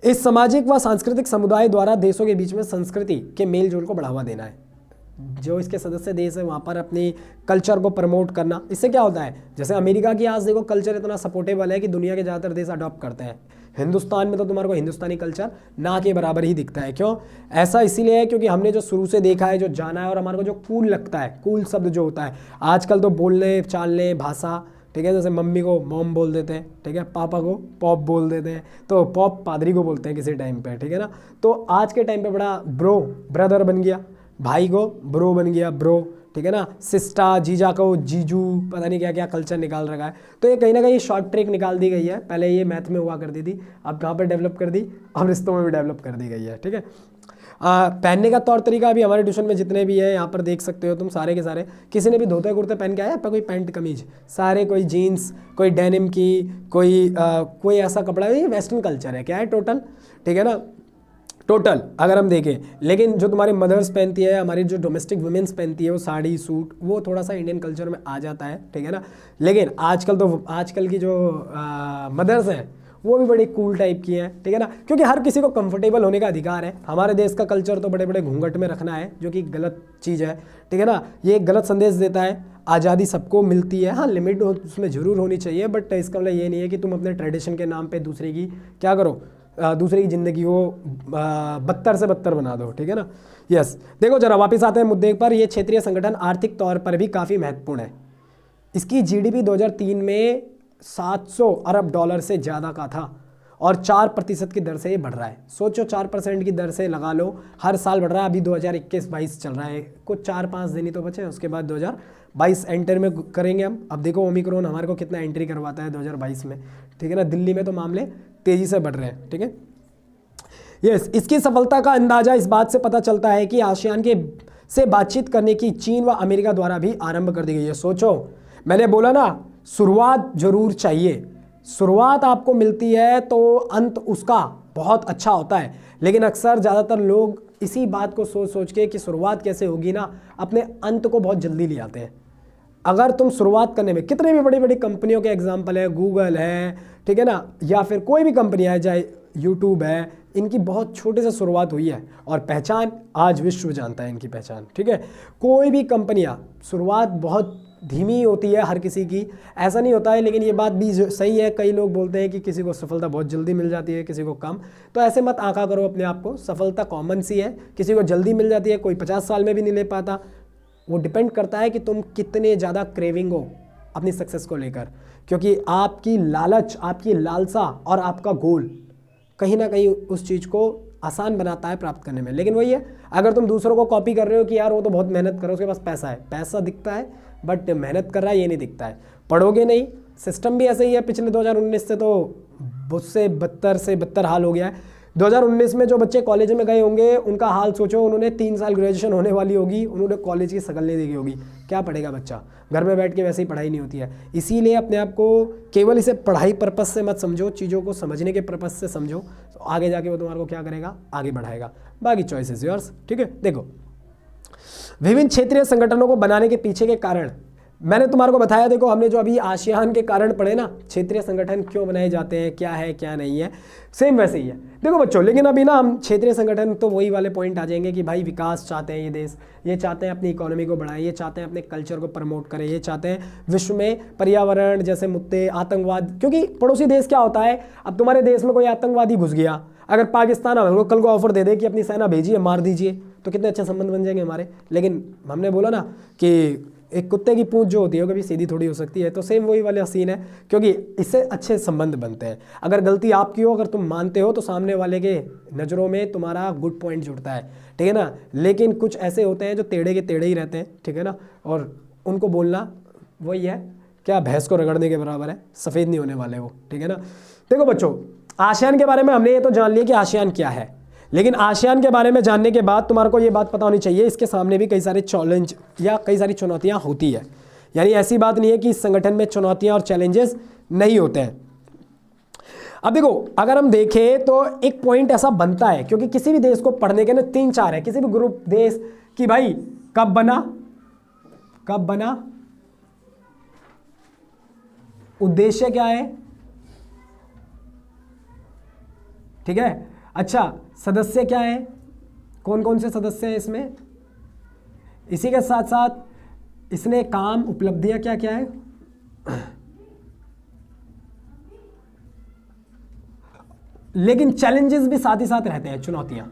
इस सामाजिक व सांस्कृतिक समुदाय द्वारा देशों के बीच में संस्कृति के मेल जोल को बढ़ावा देना है। जो इसके सदस्य देश है वहाँ पर अपनी कल्चर को प्रमोट करना। इससे क्या होता है, जैसे अमेरिका की आज देखो कल्चर इतना सपोर्टेबल है कि दुनिया के ज़्यादातर देश अडॉप्ट करते हैं। हिंदुस्तान में तो तुम्हारे को हिंदुस्तानी कल्चर ना के बराबर ही दिखता है। क्यों ऐसा? इसीलिए है क्योंकि हमने जो शुरू से देखा है, जो जाना है, और हमारे को जो कूल लगता है, कूल शब्द जो होता है आजकल तो बोलने चालने भाषा, ठीक है, जैसे मम्मी को मॉम बोल देते हैं, ठीक है, पापा को पॉप बोल देते हैं, तो पॉप पादरी को बोलते हैं किसी टाइम पे, ठीक है ना। तो आज के टाइम पे बड़ा ब्रो ब्रदर बन गया, भाई को ब्रो बन गया ब्रो, ठीक है ना, सिस्टा, जीजा को जीजू, पता नहीं क्या क्या कल्चर निकाल रखा है। तो ये कहीं ना कहीं शॉर्ट ट्रिक निकाल दी गई है। पहले ये मैथ में हुआ करती थी, अब कहाँ पर डेवलप कर दी, अब रिश्तों में भी डेवलप कर दी गई है, ठीक है। पहनने का तौर तरीका भी हमारे ट्यूशन में जितने भी है यहाँ पर देख सकते हो तुम, सारे के सारे, किसी ने भी धोते कुर्ते पहन के आया पर कोई पैंट कमीज, सारे कोई जीन्स, कोई डेनिम की, कोई ऐसा कपड़ा, ये वेस्टर्न कल्चर है, क्या है टोटल, ठीक है ना, टोटल अगर हम देखें। लेकिन जो तुम्हारी मदर्स पहनती है, हमारी जो डोमेस्टिक वुमेन्स पहनती है, वो साड़ी सूट, वो थोड़ा सा इंडियन कल्चर में आ जाता है, ठीक है ना। लेकिन आजकल की जो मदर्स हैं वो भी बड़ी कूल टाइप की हैं, ठीक है ना, क्योंकि हर किसी को कंफर्टेबल होने का अधिकार है। हमारे देश का कल्चर तो बड़े बड़े घूंघट में रखना है, जो कि गलत चीज़ है, ठीक है ना। ये एक गलत संदेश देता है। आज़ादी सबको मिलती है, हाँ लिमिट उसमें ज़रूर होनी चाहिए, बट इसका मतलब ये नहीं है कि तुम अपने ट्रेडिशन के नाम पर दूसरे की क्या करो, दूसरे की ज़िंदगी को बदतर से बदतर बना दो, ठीक है ना। यस, देखो जरा वापस आते हैं मुद्दे पर। ये क्षेत्रीय संगठन आर्थिक तौर पर भी काफ़ी महत्वपूर्ण है। इसकी जीडीपी 2003 में 700 अरब डॉलर से ज़्यादा का था और 4% की दर से ये बढ़ रहा है। सोचो 4% की दर से लगा लो, हर साल बढ़ रहा है। अभी 2021-22 चल रहा है, कुछ 4-5 दिन ही तो बचे हैं, उसके बाद 2022 एंटर में करेंगे हम। अब देखो ओमिक्रॉन हमारे को कितना एंट्री करवाता है 2022 में, ठीक है ना। दिल्ली में तो मामले तेज़ी से बढ़ रहे हैं, ठीक है। यस, इसकी सफलता का अंदाज़ा इस बात से पता चलता है कि आसियान के से बातचीत करने की चीन व अमेरिका द्वारा भी आरंभ कर दी गई है। सोचो, मैंने बोला ना, शुरुआत जरूर चाहिए। शुरुआत आपको मिलती है तो अंत उसका बहुत अच्छा होता है, लेकिन अक्सर ज़्यादातर लोग इसी बात को सोच सोच के कि शुरुआत कैसे होगी ना, अपने अंत को बहुत जल्दी ले आते हैं। अगर तुम शुरुआत करने में, कितने भी बड़ी बड़ी कंपनियों के एग्जाम्पल है, गूगल है, ठीक है ना, या फिर कोई भी कंपनी है, चाहे यूट्यूब है, इनकी बहुत छोटे से शुरुआत हुई है और पहचान आज विश्व जानता है इनकी पहचान, ठीक है। कोई भी कंपनियां शुरुआत बहुत धीमी होती है हर किसी की, ऐसा नहीं होता है, लेकिन ये बात भी सही है। कई लोग बोलते हैं कि किसी को सफलता बहुत जल्दी मिल जाती है, किसी को कम, तो ऐसे मत आंका करो अपने आप को। सफलता कॉमन सी है, किसी को जल्दी मिल जाती है, कोई 50 साल में भी नहीं ले पाता। वो डिपेंड करता है कि तुम कितने ज़्यादा क्रेविंग हो अपनी सक्सेस को लेकर, क्योंकि आपकी लालच, आपकी लालसा और आपका गोल कहीं ना कहीं उस चीज़ को आसान बनाता है प्राप्त करने में। लेकिन वही है, अगर तुम दूसरों को कॉपी कर रहे हो कि यार वो तो बहुत मेहनत कर रहा है, उसके पास पैसा है, पैसा दिखता है बट मेहनत कर रहा है ये नहीं दिखता है, पढ़ोगे नहीं। सिस्टम भी ऐसे ही है, पिछले 2019 से तो उससे बदतर से बदतर हाल हो गया है। 2019 में जो बच्चे कॉलेज में गए होंगे उनका हाल सोचो, उन्होंने 3 साल ग्रेजुएशन होने वाली होगी, उन्होंने कॉलेज की शकल नहीं देखी होगी। क्या पढ़ेगा बच्चा, घर में बैठ के वैसे ही पढ़ाई नहीं होती है। इसीलिए अपने आप को केवल इसे पढ़ाई पर्पस से मत समझो, चीज़ों को समझने के पर्पस से समझो, तो आगे जाके वो तुम्हारे को क्या करेगा, आगे बढ़ाएगा। बाकी चॉइस इज योर्स, ठीक है। देखो विभिन्न क्षेत्रीय संगठनों को बनाने के पीछे के कारण मैंने तुम्हारे को बताया। देखो हमने जो अभी आसियान के कारण पढ़े ना, क्षेत्रीय संगठन क्यों बनाए जाते हैं, क्या है क्या नहीं है, सेम वैसे ही है। देखो बच्चों, लेकिन अभी ना हम क्षेत्रीय संगठन तो वही वाले पॉइंट आ जाएंगे कि भाई विकास चाहते हैं ये देश, ये चाहते हैं अपनी इकोनॉमी को बढ़ाएं, ये चाहते हैं अपने कल्चर को प्रमोट करें, ये चाहते हैं विश्व में पर्यावरण जैसे मुद्दे, आतंकवाद, क्योंकि पड़ोसी देश क्या होता है, अब तुम्हारे देश में कोई आतंकवादी घुस गया, अगर पाकिस्तान हमको कल को ऑफर दे दे कि अपनी सेना भेजिए मार दीजिए, तो कितने अच्छे संबंध बन जाएंगे हमारे। लेकिन हमने बोला ना कि एक कुत्ते की पूंछ जो होती है वो कभी सीधी थोड़ी हो सकती है, तो सेम वही वाला सीन है, क्योंकि इससे अच्छे संबंध बनते हैं। अगर गलती आपकी हो, अगर तुम मानते हो, तो सामने वाले के नज़रों में तुम्हारा गुड पॉइंट जुड़ता है, ठीक है ना। लेकिन कुछ ऐसे होते हैं जो टेढ़े के टेढ़े ही रहते हैं, ठीक है ना, और उनको बोलना वही है, क्या भैंस को रगड़ने के बराबर है, सफ़ेद नहीं होने वाले वो, ठीक है ना। देखो बच्चों, आसियान के बारे में हमने ये तो जान लिया कि आसियान क्या है। लेकिन आसियान के बारे में जानने के बाद तुम्हारे को ये बात पता होनी चाहिए, इसके सामने भी कई सारे चैलेंज या कई सारी चुनौतियां होती है। यानी ऐसी बात नहीं है कि इस संगठन में चुनौतियां और चैलेंजेस नहीं होते हैं। अब देखो, अगर हम देखें तो एक पॉइंट ऐसा बनता है, क्योंकि किसी भी देश को पढ़ने के ना 3-4 है, किसी भी ग्रुप देश कि भाई कब बना, उद्देश्य क्या है, ठीक है। अच्छा, सदस्य क्या है, कौन कौन से सदस्य हैं इसमें, इसी के साथ साथ इसने काम उपलब्धियां क्या क्या है, लेकिन चैलेंजेस भी साथ ही साथ रहते हैं, चुनौतियां।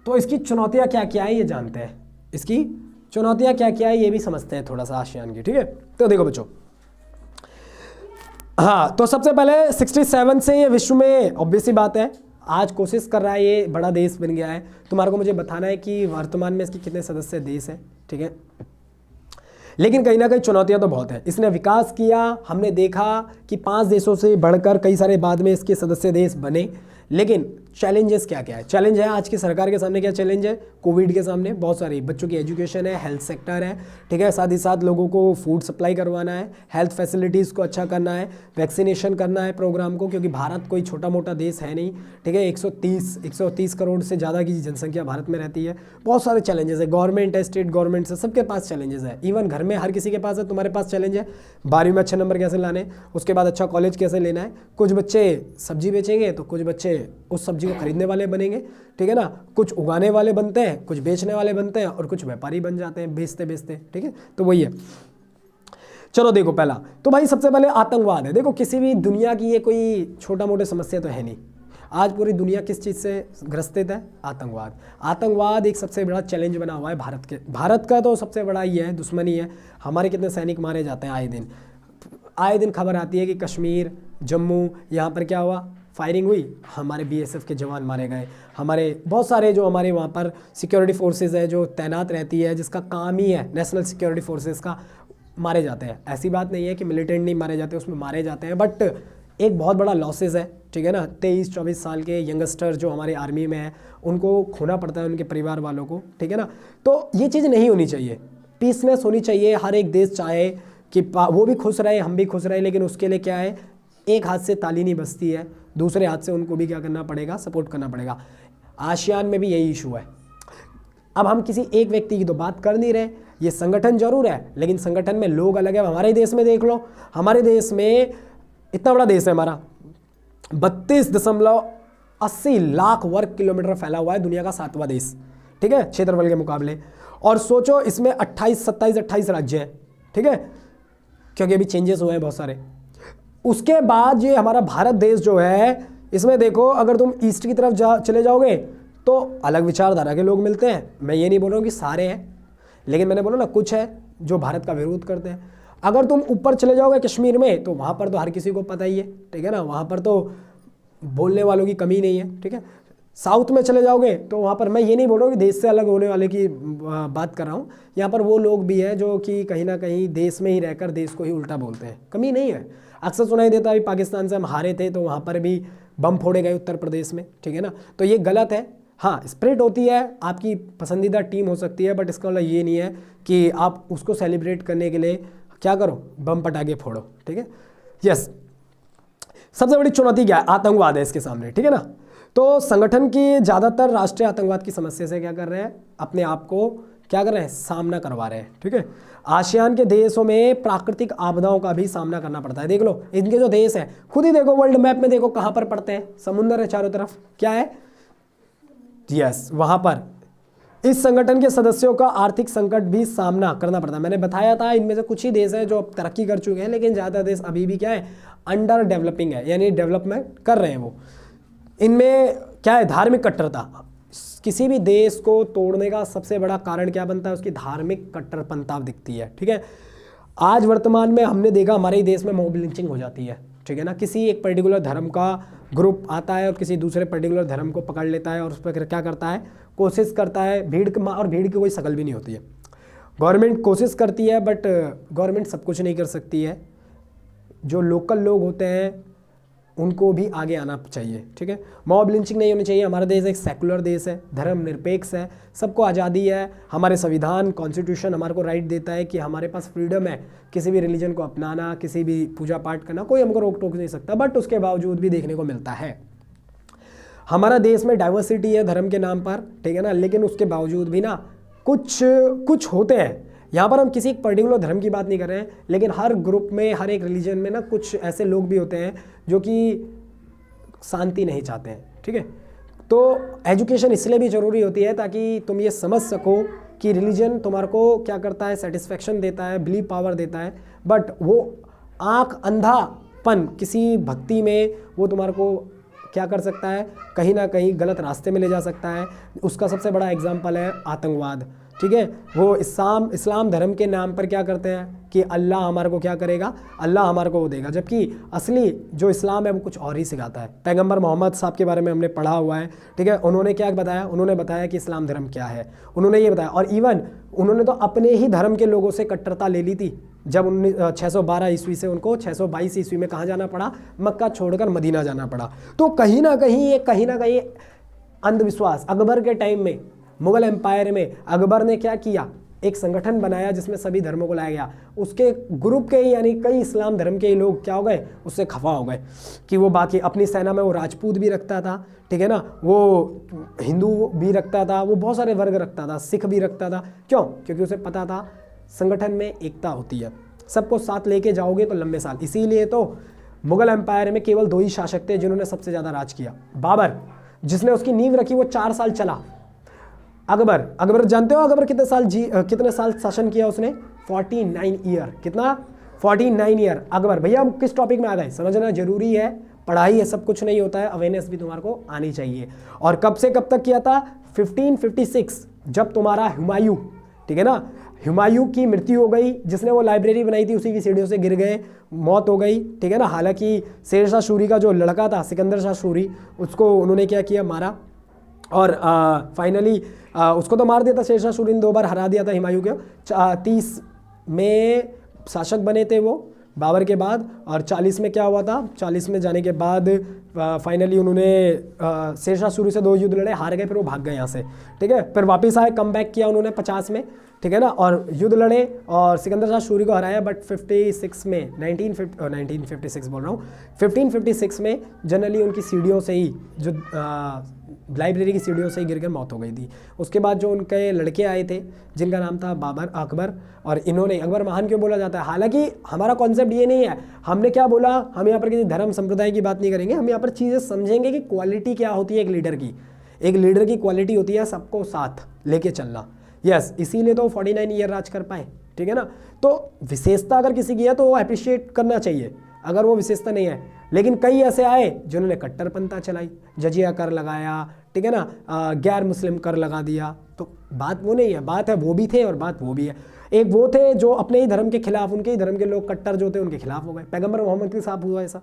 तो इसकी चुनौतियां क्या क्या है ये जानते हैं, इसकी चुनौतियां क्या क्या है ये भी समझते हैं थोड़ा सा आसियान की, ठीक है। तो देखो बच्चों, हाँ, तो सबसे पहले 67 से ये विश्व में ऑब्वियसली बात है आज कोशिश कर रहा है, ये बड़ा देश बन गया है। तुम्हारे को मुझे बताना है कि वर्तमान में इसके कितने सदस्य देश हैं, ठीक है। लेकिन कहीं ना कहीं चुनौतियां तो बहुत है। इसने विकास किया, हमने देखा कि 5 देशों से बढ़कर कई सारे बाद में इसके सदस्य देश बने, लेकिन चैलेंजेस क्या क्या है। चैलेंज है आज की सरकार के सामने, क्या चैलेंज है, कोविड के सामने बहुत सारे, बच्चों की एजुकेशन है, हेल्थ सेक्टर है, ठीक है, साथ ही साथ लोगों को फूड सप्लाई करवाना है, हेल्थ फैसिलिटीज़ को अच्छा करना है, वैक्सीनेशन करना है प्रोग्राम को, क्योंकि भारत कोई छोटा मोटा देश है नहीं, ठीक है। 130 करोड़ से ज़्यादा की जनसंख्या भारत में रहती है। बहुत सारे चैलेंजेस है, गवर्नमेंट है, स्टेट गवर्नमेंट है, सबके पास चैलेंजेस है। इवन घर में हर किसी के पास है, तुम्हारे पास चैलेंज है 12वीं में अच्छे नंबर कैसे लाने, उसके बाद अच्छा कॉलेज कैसे लेना है। कुछ बच्चे सब्जी बेचेंगे तो कुछ बच्चे उस सब्जी को खरीदने वाले बनेंगे, ठीक है ना। कुछ उगाने वाले बनते हैं, कुछ बेचने वाले बनते हैं, और कुछ व्यापारी बन जाते हैं बेचते बेचते, ठीक है। तो वही है। चलो देखो, पहला तो भाई सबसे पहले आतंकवाद है। देखो, किसी भी दुनिया की ये कोई छोटा मोटा समस्या तो है नहीं। आज पूरी दुनिया किस चीज़ से ग्रसित है, आतंकवाद। आतंकवाद एक सबसे बड़ा चैलेंज बना हुआ है भारत का तो सबसे बड़ा ये है, दुश्मनी है। हमारे कितने सैनिक मारे जाते हैं आए दिन खबर आती है कि कश्मीर, जम्मू, यहाँ पर क्या हुआ, फायरिंग हुई, हमारे बीएसएफ के जवान मारे गए, हमारे बहुत सारे जो हमारे वहाँ पर सिक्योरिटी फोर्सेस है जो तैनात रहती है, जिसका काम ही है नेशनल सिक्योरिटी फोर्सेस का, मारे जाते हैं। ऐसी बात नहीं है कि मिलिटेंट नहीं मारे जाते, उसमें मारे जाते हैं, बट एक बहुत बड़ा लॉसेस है, ठीक है ना। 23-24 साल के यंगस्टर जो हमारे आर्मी में है उनको खोना पड़ता है, उनके परिवार वालों को, ठीक है ना। तो ये चीज़ नहीं होनी चाहिए, पीसनेस होनी चाहिए। हर एक देश चाहे कि वो भी खुश रहे, हम भी खुश रहे, लेकिन उसके लिए क्या है, एक हाथ से ताली नहीं बजती है, दूसरे हाथ से उनको भी क्या करना पड़ेगा, सपोर्ट करना पड़ेगा। आसियान में भी यही इशू है। अब हम किसी एक व्यक्ति की तो बात कर नहीं रहे, ये संगठन जरूर है, लेकिन संगठन में लोग अलग है। हमारे देश में देख लो, हमारे देश में इतना बड़ा देश है हमारा, 32.80 लाख वर्ग किलोमीटर फैला हुआ है, दुनिया का 7वां देश, ठीक है, क्षेत्रफल के मुकाबले। और सोचो इसमें 28 राज्य हैं, ठीक है, क्योंकि अभी चेंजेस हुए हैं बहुत सारे। उसके बाद ये हमारा भारत देश जो है, इसमें देखो अगर तुम ईस्ट की तरफ चले जाओगे तो अलग विचारधारा के लोग मिलते हैं। मैं ये नहीं बोल रहा हूँ कि सारे हैं, लेकिन मैंने बोला ना कुछ है जो भारत का विरोध करते हैं। अगर तुम ऊपर चले जाओगे कश्मीर में तो वहाँ पर तो हर किसी को पता ही है, ठीक है ना, वहाँ पर तो बोलने वालों की कमी नहीं है, ठीक है। साउथ में चले जाओगे तो वहाँ पर, मैं ये नहीं बोल रहा हूँ कि देश से अलग होने वाले की बात कर रहा हूँ, यहाँ पर वो लोग भी हैं जो कि कहीं ना कहीं देश में ही रहकर देश को ही उल्टा बोलते हैं, कमी नहीं है। अक्सर सुनाई देता है पाकिस्तान से हम हारे थे तो वहाँ पर भी बम फोड़े गए उत्तर प्रदेश में, ठीक है ना। तो ये गलत है। हाँ, स्प्रिट होती है, आपकी पसंदीदा टीम हो सकती है, बट इसका मतलब ये नहीं है कि आप उसको सेलिब्रेट करने के लिए क्या करो, बम पटाखे फोड़ो, ठीक है। यस, सबसे बड़ी चुनौती क्या है, आतंकवाद है इसके सामने, ठीक है ना। तो संगठन की ज़्यादातर राष्ट्रीय आतंकवाद की समस्या से क्या कर रहे हैं, अपने आप को क्या कर रहे हैं, सामना करवा रहे हैं, ठीक है। आसियान के देशों में प्राकृतिक आपदाओं का भी सामना करना पड़ता है। देख लो इनके जो देश है, खुद ही देखो वर्ल्ड मैप में देखो कहाँ पर पड़ते हैं, समुद्र है चारों तरफ, क्या है, यस, वहाँ पर इस संगठन के सदस्यों का आर्थिक संकट भी सामना करना पड़ता है। मैंने बताया था इनमें से कुछ ही देश है जो अब तरक्की कर चुके हैं, लेकिन ज़्यादा देश अभी भी क्या है, अंडर डेवलपिंग है, यानी डेवलपमेंट कर रहे हैं वो। इनमें क्या है, धार्मिक कट्टरता। किसी भी देश को तोड़ने का सबसे बड़ा कारण क्या बनता है, उसकी धार्मिक कट्टरपंथा दिखती है, ठीक है। आज वर्तमान में हमने देखा हमारे ही देश में मॉब लिंचिंग हो जाती है, ठीक है ना। किसी एक पर्टिकुलर धर्म का ग्रुप आता है और किसी दूसरे पर्टिकुलर धर्म को पकड़ लेता है और उस पर क्या करता है, कोशिश करता है, और भीड़ की कोई शकल भी नहीं होती है। गवर्नमेंट कोशिश करती है, बट गवर्नमेंट सब कुछ नहीं कर सकती है। जो लोकल लोग होते हैं उनको भी आगे आना चाहिए, ठीक है। मॉब लिंचिंग नहीं होनी चाहिए। हमारा देश एक सेकुलर देश है, धर्मनिरपेक्ष है, सबको आज़ादी है। हमारे संविधान कॉन्स्टिट्यूशन हमारे को राइट देता है कि हमारे पास फ्रीडम है किसी भी रिलीजन को अपनाना, किसी भी पूजा पाठ करना, कोई हमको रोक टोक नहीं सकता। बट उसके बावजूद भी देखने को मिलता है हमारा देश में डाइवर्सिटी है धर्म के नाम पर, ठीक है ना, लेकिन उसके बावजूद भी ना कुछ होते हैं। यहाँ पर हम किसी पर्टिकुलर धर्म की बात नहीं कर रहे हैं, लेकिन हर ग्रुप में, हर एक रिलीजन में ना कुछ ऐसे लोग भी होते हैं जो कि शांति नहीं चाहते हैं, ठीक है। तो एजुकेशन इसलिए भी ज़रूरी होती है ताकि तुम ये समझ सको कि रिलीजन तुम्हारे को क्या करता है, सेटिस्फेक्शन देता है, बिलीव पावर देता है, बट वो आँख अंधापन किसी भक्ति में वो तुम्हारे को क्या कर सकता है, कहीं ना कहीं गलत रास्ते में ले जा सकता है। उसका सबसे बड़ा एग्जाम्पल है आतंकवाद, ठीक है। वो इस्लाम धर्म के नाम पर क्या करते हैं कि अल्लाह हमारे को क्या करेगा, अल्लाह हमारे को वो देगा, जबकि असली जो इस्लाम है वो कुछ और ही सिखाता है। पैगंबर मोहम्मद साहब के बारे में हमने पढ़ा हुआ है, ठीक है। उन्होंने क्या बताया, उन्होंने बताया कि इस्लाम धर्म क्या है, उन्होंने ये बताया। और इवन उन्होंने तो अपने ही धर्म के लोगों से कट्टरता ले ली थी जब 612 ईस्वी से उनको 622 ईस्वी में कहाँ जाना पड़ा, मक्का छोड़कर मदीना जाना पड़ा। तो कहीं ना कहीं अंधविश्वास अकबर के टाइम में, मुगल एम्पायर में अकबर ने क्या किया, एक संगठन बनाया जिसमें सभी धर्मों को लाया गया। उसके ग्रुप के यानी कई इस्लाम धर्म के लोग क्या हो गए, उससे खफा हो गए कि वो बाकी अपनी सेना में वो राजपूत भी रखता था, ठीक है ना, वो हिंदू भी रखता था, वो बहुत सारे वर्ग रखता था, सिख भी रखता था। क्यों? क्योंकि उसे पता था संगठन में एकता होती है, सबको साथ लेके जाओगे तो लंबे साल। इसीलिए तो मुगल एम्पायर में केवल 2 ही शासक थे जिन्होंने सबसे ज़्यादा राज किया। बाबर जिसने उसकी नींव रखी वो 4 साल चला। अकबर जानते हो अकबर कितने साल शासन किया उसने? 49 ईयर। कितना? 49 ईयर। अकबर। भैया हम किस टॉपिक में आ गए, समझना जरूरी है, पढ़ाई है, सब कुछ नहीं होता है, अवेयरनेस भी तुम्हारे को आनी चाहिए। और कब से कब तक किया था? 1556, जब तुम्हारा हुमायूं, ठीक है ना, हुमायूं की मृत्यु हो गई, जिसने वो लाइब्रेरी बनाई थी उसी की सीढ़ियों से गिर गए, मौत हो गई, ठीक है ना। हालांकि शेर शाह सूरी का जो लड़का था सिकंदर शाह सूरी, उसको उन्होंने क्या किया, मारा। और फाइनली उसको तो मार दिया था, शेर शाह सूरी ने 2 बार हरा दिया था हुमायूं को। 30 में शासक बने थे वो बाबर के बाद, और 40 में क्या हुआ था, 40 में जाने के बाद फाइनली उन्होंने शेर शाह सूरी से 2 युद्ध लड़े, हार गए, फिर वो भाग गए यहाँ से, ठीक है। फिर वापस आए, कम बैक किया उन्होंने 50 में, ठीक है ना, और युद्ध लड़े और सिकंदर शाह सूरी को हराया। बट 56 में 1956 बोल रहा हूँ, 1556 में जनरली उनकी सीढ़ियों से ही, जो लाइब्रेरी की सीढ़ियों से ही गिरकर मौत हो गई थी। उसके बाद जो उनके लड़के आए थे जिनका नाम था अकबर, और इन्होंने, अकबर महान क्यों बोला जाता है, हालांकि हमारा कॉन्सेप्ट ये नहीं है, हमने क्या बोला, हम यहाँ पर किसी धर्म संप्रदाय की बात नहीं करेंगे, हम यहाँ पर चीज़ें समझेंगे कि क्वालिटी क्या होती है एक लीडर की। एक लीडर की क्वालिटी होती है सबको साथ लेके चलना। यस, इसीलिए तो 49 ईयर राज कर पाए, ठीक है ना। तो विशेषता अगर किसी की है तो वो अप्रिशिएट करना चाहिए, अगर वो विशेषता नहीं है। लेकिन कई ऐसे आए जिन्होंने कट्टरपंथा चलाई, जजिया कर लगाया, ठीक है ना, गैर मुस्लिम कर लगा दिया। तो बात वो नहीं है, बात है वो भी थे और बात वो भी है। एक वो थे जो अपने ही धर्म के खिलाफ, उनके ही धर्म के लोग कट्टर जो थे उनके खिलाफ हो गए। पैगंबर मोहम्मद के साथ हुआ ऐसा,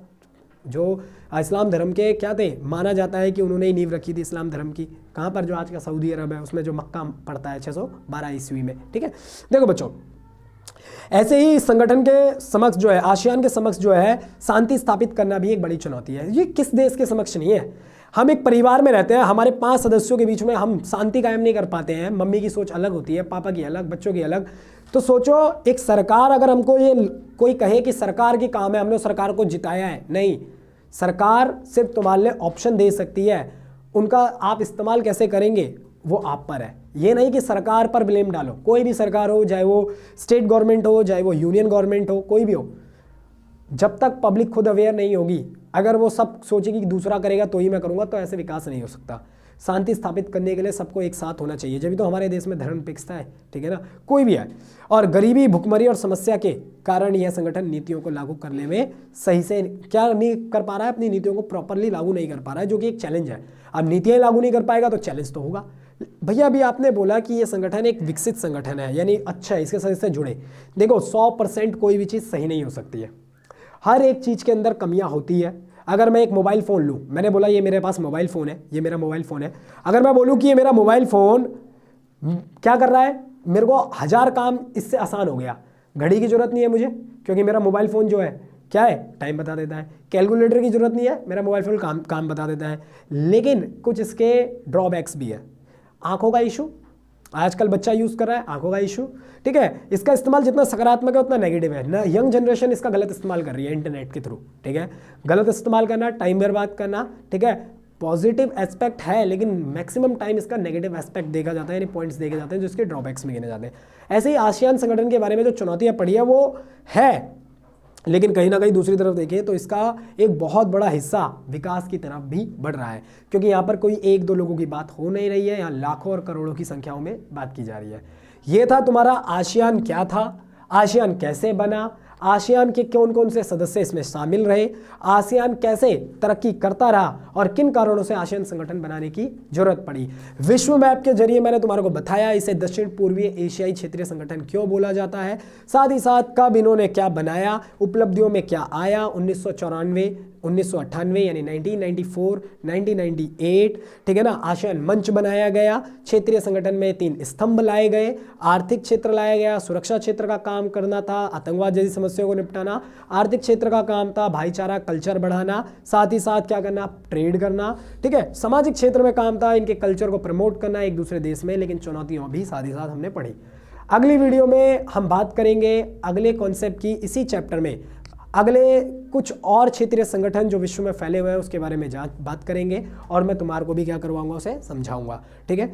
जो इस्लाम धर्म के क्या थे, माना जाता है कि उन्होंने ही नींव रखी थी इस्लाम धर्म की। कहाँ पर? जो आज का सऊदी अरब है, उसमें जो मक्का पड़ता है 612 ईस्वी में, ठीक है। देखो बच्चों, ऐसे ही संगठन के समक्ष जो है, आसियान के समक्ष जो है, शांति स्थापित करना भी एक बड़ी चुनौती है। ये किस देश के समक्ष नहीं है। हम एक परिवार में रहते हैं, हमारे 5 सदस्यों के बीच में हम शांति कायम नहीं कर पाते हैं। मम्मी की सोच अलग होती है, पापा की अलग, बच्चों की अलग। तो सोचो, एक सरकार, अगर हमको ये कोई कहे कि सरकार की काम है, हमने सरकार को जिताया है, नहीं, सरकार सिर्फ तुम्हारे लिए ऑप्शन दे सकती है, उनका आप इस्तेमाल कैसे करेंगे वो आप पर है। ये नहीं कि सरकार पर ब्लेम डालो, कोई भी सरकार हो, चाहे वो स्टेट गवर्नमेंट हो, चाहे वो यूनियन गवर्नमेंट हो, कोई भी हो, जब तक पब्लिक खुद अवेयर नहीं होगी, अगर वो सब सोचेगी कि दूसरा करेगा तो ही मैं करूँगा, तो ऐसे विकास नहीं हो सकता। शांति स्थापित करने के लिए सबको एक साथ होना चाहिए, जब भी तो हमारे देश में धर्मनिरपेक्षता है, ठीक है ना, कोई भी है। और गरीबी, भुखमरी और समस्या के कारण यह संगठन नीतियों को लागू करने में सही से क्या नहीं कर पा रहा है, अपनी नीतियों को प्रॉपरली लागू नहीं कर पा रहा है, जो कि एक चैलेंज है। अब नीतियाँ लागू नहीं कर पाएगा तो चैलेंज तो होगा। भैया अभी आपने बोला कि ये संगठन एक विकसित संगठन है, यानी अच्छा है, इसके सदस्य जुड़े। देखो 100% कोई भी चीज़ सही नहीं हो सकती है, हर एक चीज़ के अंदर कमियां होती है। अगर मैं एक मोबाइल फ़ोन लूँ, मैंने बोला ये मेरे पास मोबाइल फ़ोन है, ये मेरा मोबाइल फ़ोन है, अगर मैं बोलूँ कि ये मेरा मोबाइल फ़ोन क्या कर रहा है, मेरे को 1000 काम इससे आसान हो गया, घड़ी की ज़रूरत नहीं है मुझे, क्योंकि मेरा मोबाइल फ़ोन जो है क्या है, टाइम बता देता है। कैलकुलेटर की जरूरत नहीं है, मेरा मोबाइल फोन काम बता देता है। लेकिन कुछ इसके ड्रॉबैक्स भी है। आंखों का इशू, आजकल बच्चा यूज़ कर रहा है, आंखों का इशू, ठीक है। इसका इस्तेमाल जितना सकारात्मक है उतना नेगेटिव है ना। यंग जनरेशन इसका गलत इस्तेमाल कर रही है इंटरनेट के थ्रू, ठीक है। गलत इस्तेमाल करना, टाइम बर्बाद करना, ठीक है। पॉजिटिव एस्पेक्ट है लेकिन मैक्सिमम टाइम इसका नेगेटिव एस्पेक्ट देखा जाता है, यानी पॉइंट्स देखे जाते हैं जो इसके ड्रॉबैक्स में गिने जाते हैं। ऐसे ही आसियान संगठन के बारे में जो चुनौतियाँ पड़ी है वो है, लेकिन कहीं ना कहीं दूसरी तरफ देखें तो इसका एक बहुत बड़ा हिस्सा विकास की तरफ भी बढ़ रहा है, क्योंकि यहाँ पर कोई एक दो लोगों की बात हो नहीं रही है, यहाँ लाखों और करोड़ों की संख्याओं में बात की जा रही है। ये था तुम्हारा आसियान क्या था, आसियान कैसे बना, आसियान के कौन कौन से सदस्य इसमें शामिल रहे, आसियान कैसे तरक्की करता रहा और किन कारणों से आसियान संगठन बनाने की जरूरत पड़ी। विश्व मैप के जरिए मैंने तुम्हारे को बताया इसे दक्षिण पूर्वीय एशियाई क्षेत्रीय संगठन क्यों बोला जाता है, साथ ही साथ कब इन्होंने क्या बनाया, उपलब्धियों में क्या आया, 1994, 1998 यानी 1994, 1998, ठीक है ना। आसियान मंच बनाया गया, क्षेत्रीय संगठन में 3 स्तंभ लाए गए, आर्थिक क्षेत्र लाया गया, सुरक्षा क्षेत्र का काम करना था, आतंकवाद जैसी समस्याओं को निपटाना, आर्थिक क्षेत्र का काम था भाईचारा कल्चर बढ़ाना, साथ ही साथ क्या करना, ट्रेड करना, ठीक है। सामाजिक क्षेत्र में काम था इनके कल्चर को प्रमोट करना एक दूसरे देश में, लेकिन चुनौतियां भी साथ ही साथ हमने पढ़ी। अगली वीडियो में हम बात करेंगे अगले कॉन्सेप्ट की, इसी चैप्टर में अगले कुछ और क्षेत्रीय संगठन जो विश्व में फैले हुए हैं उसके बारे में बात करेंगे और मैं तुम्हारे को भी क्या करवाऊंगा, उसे समझाऊंगा, ठीक है।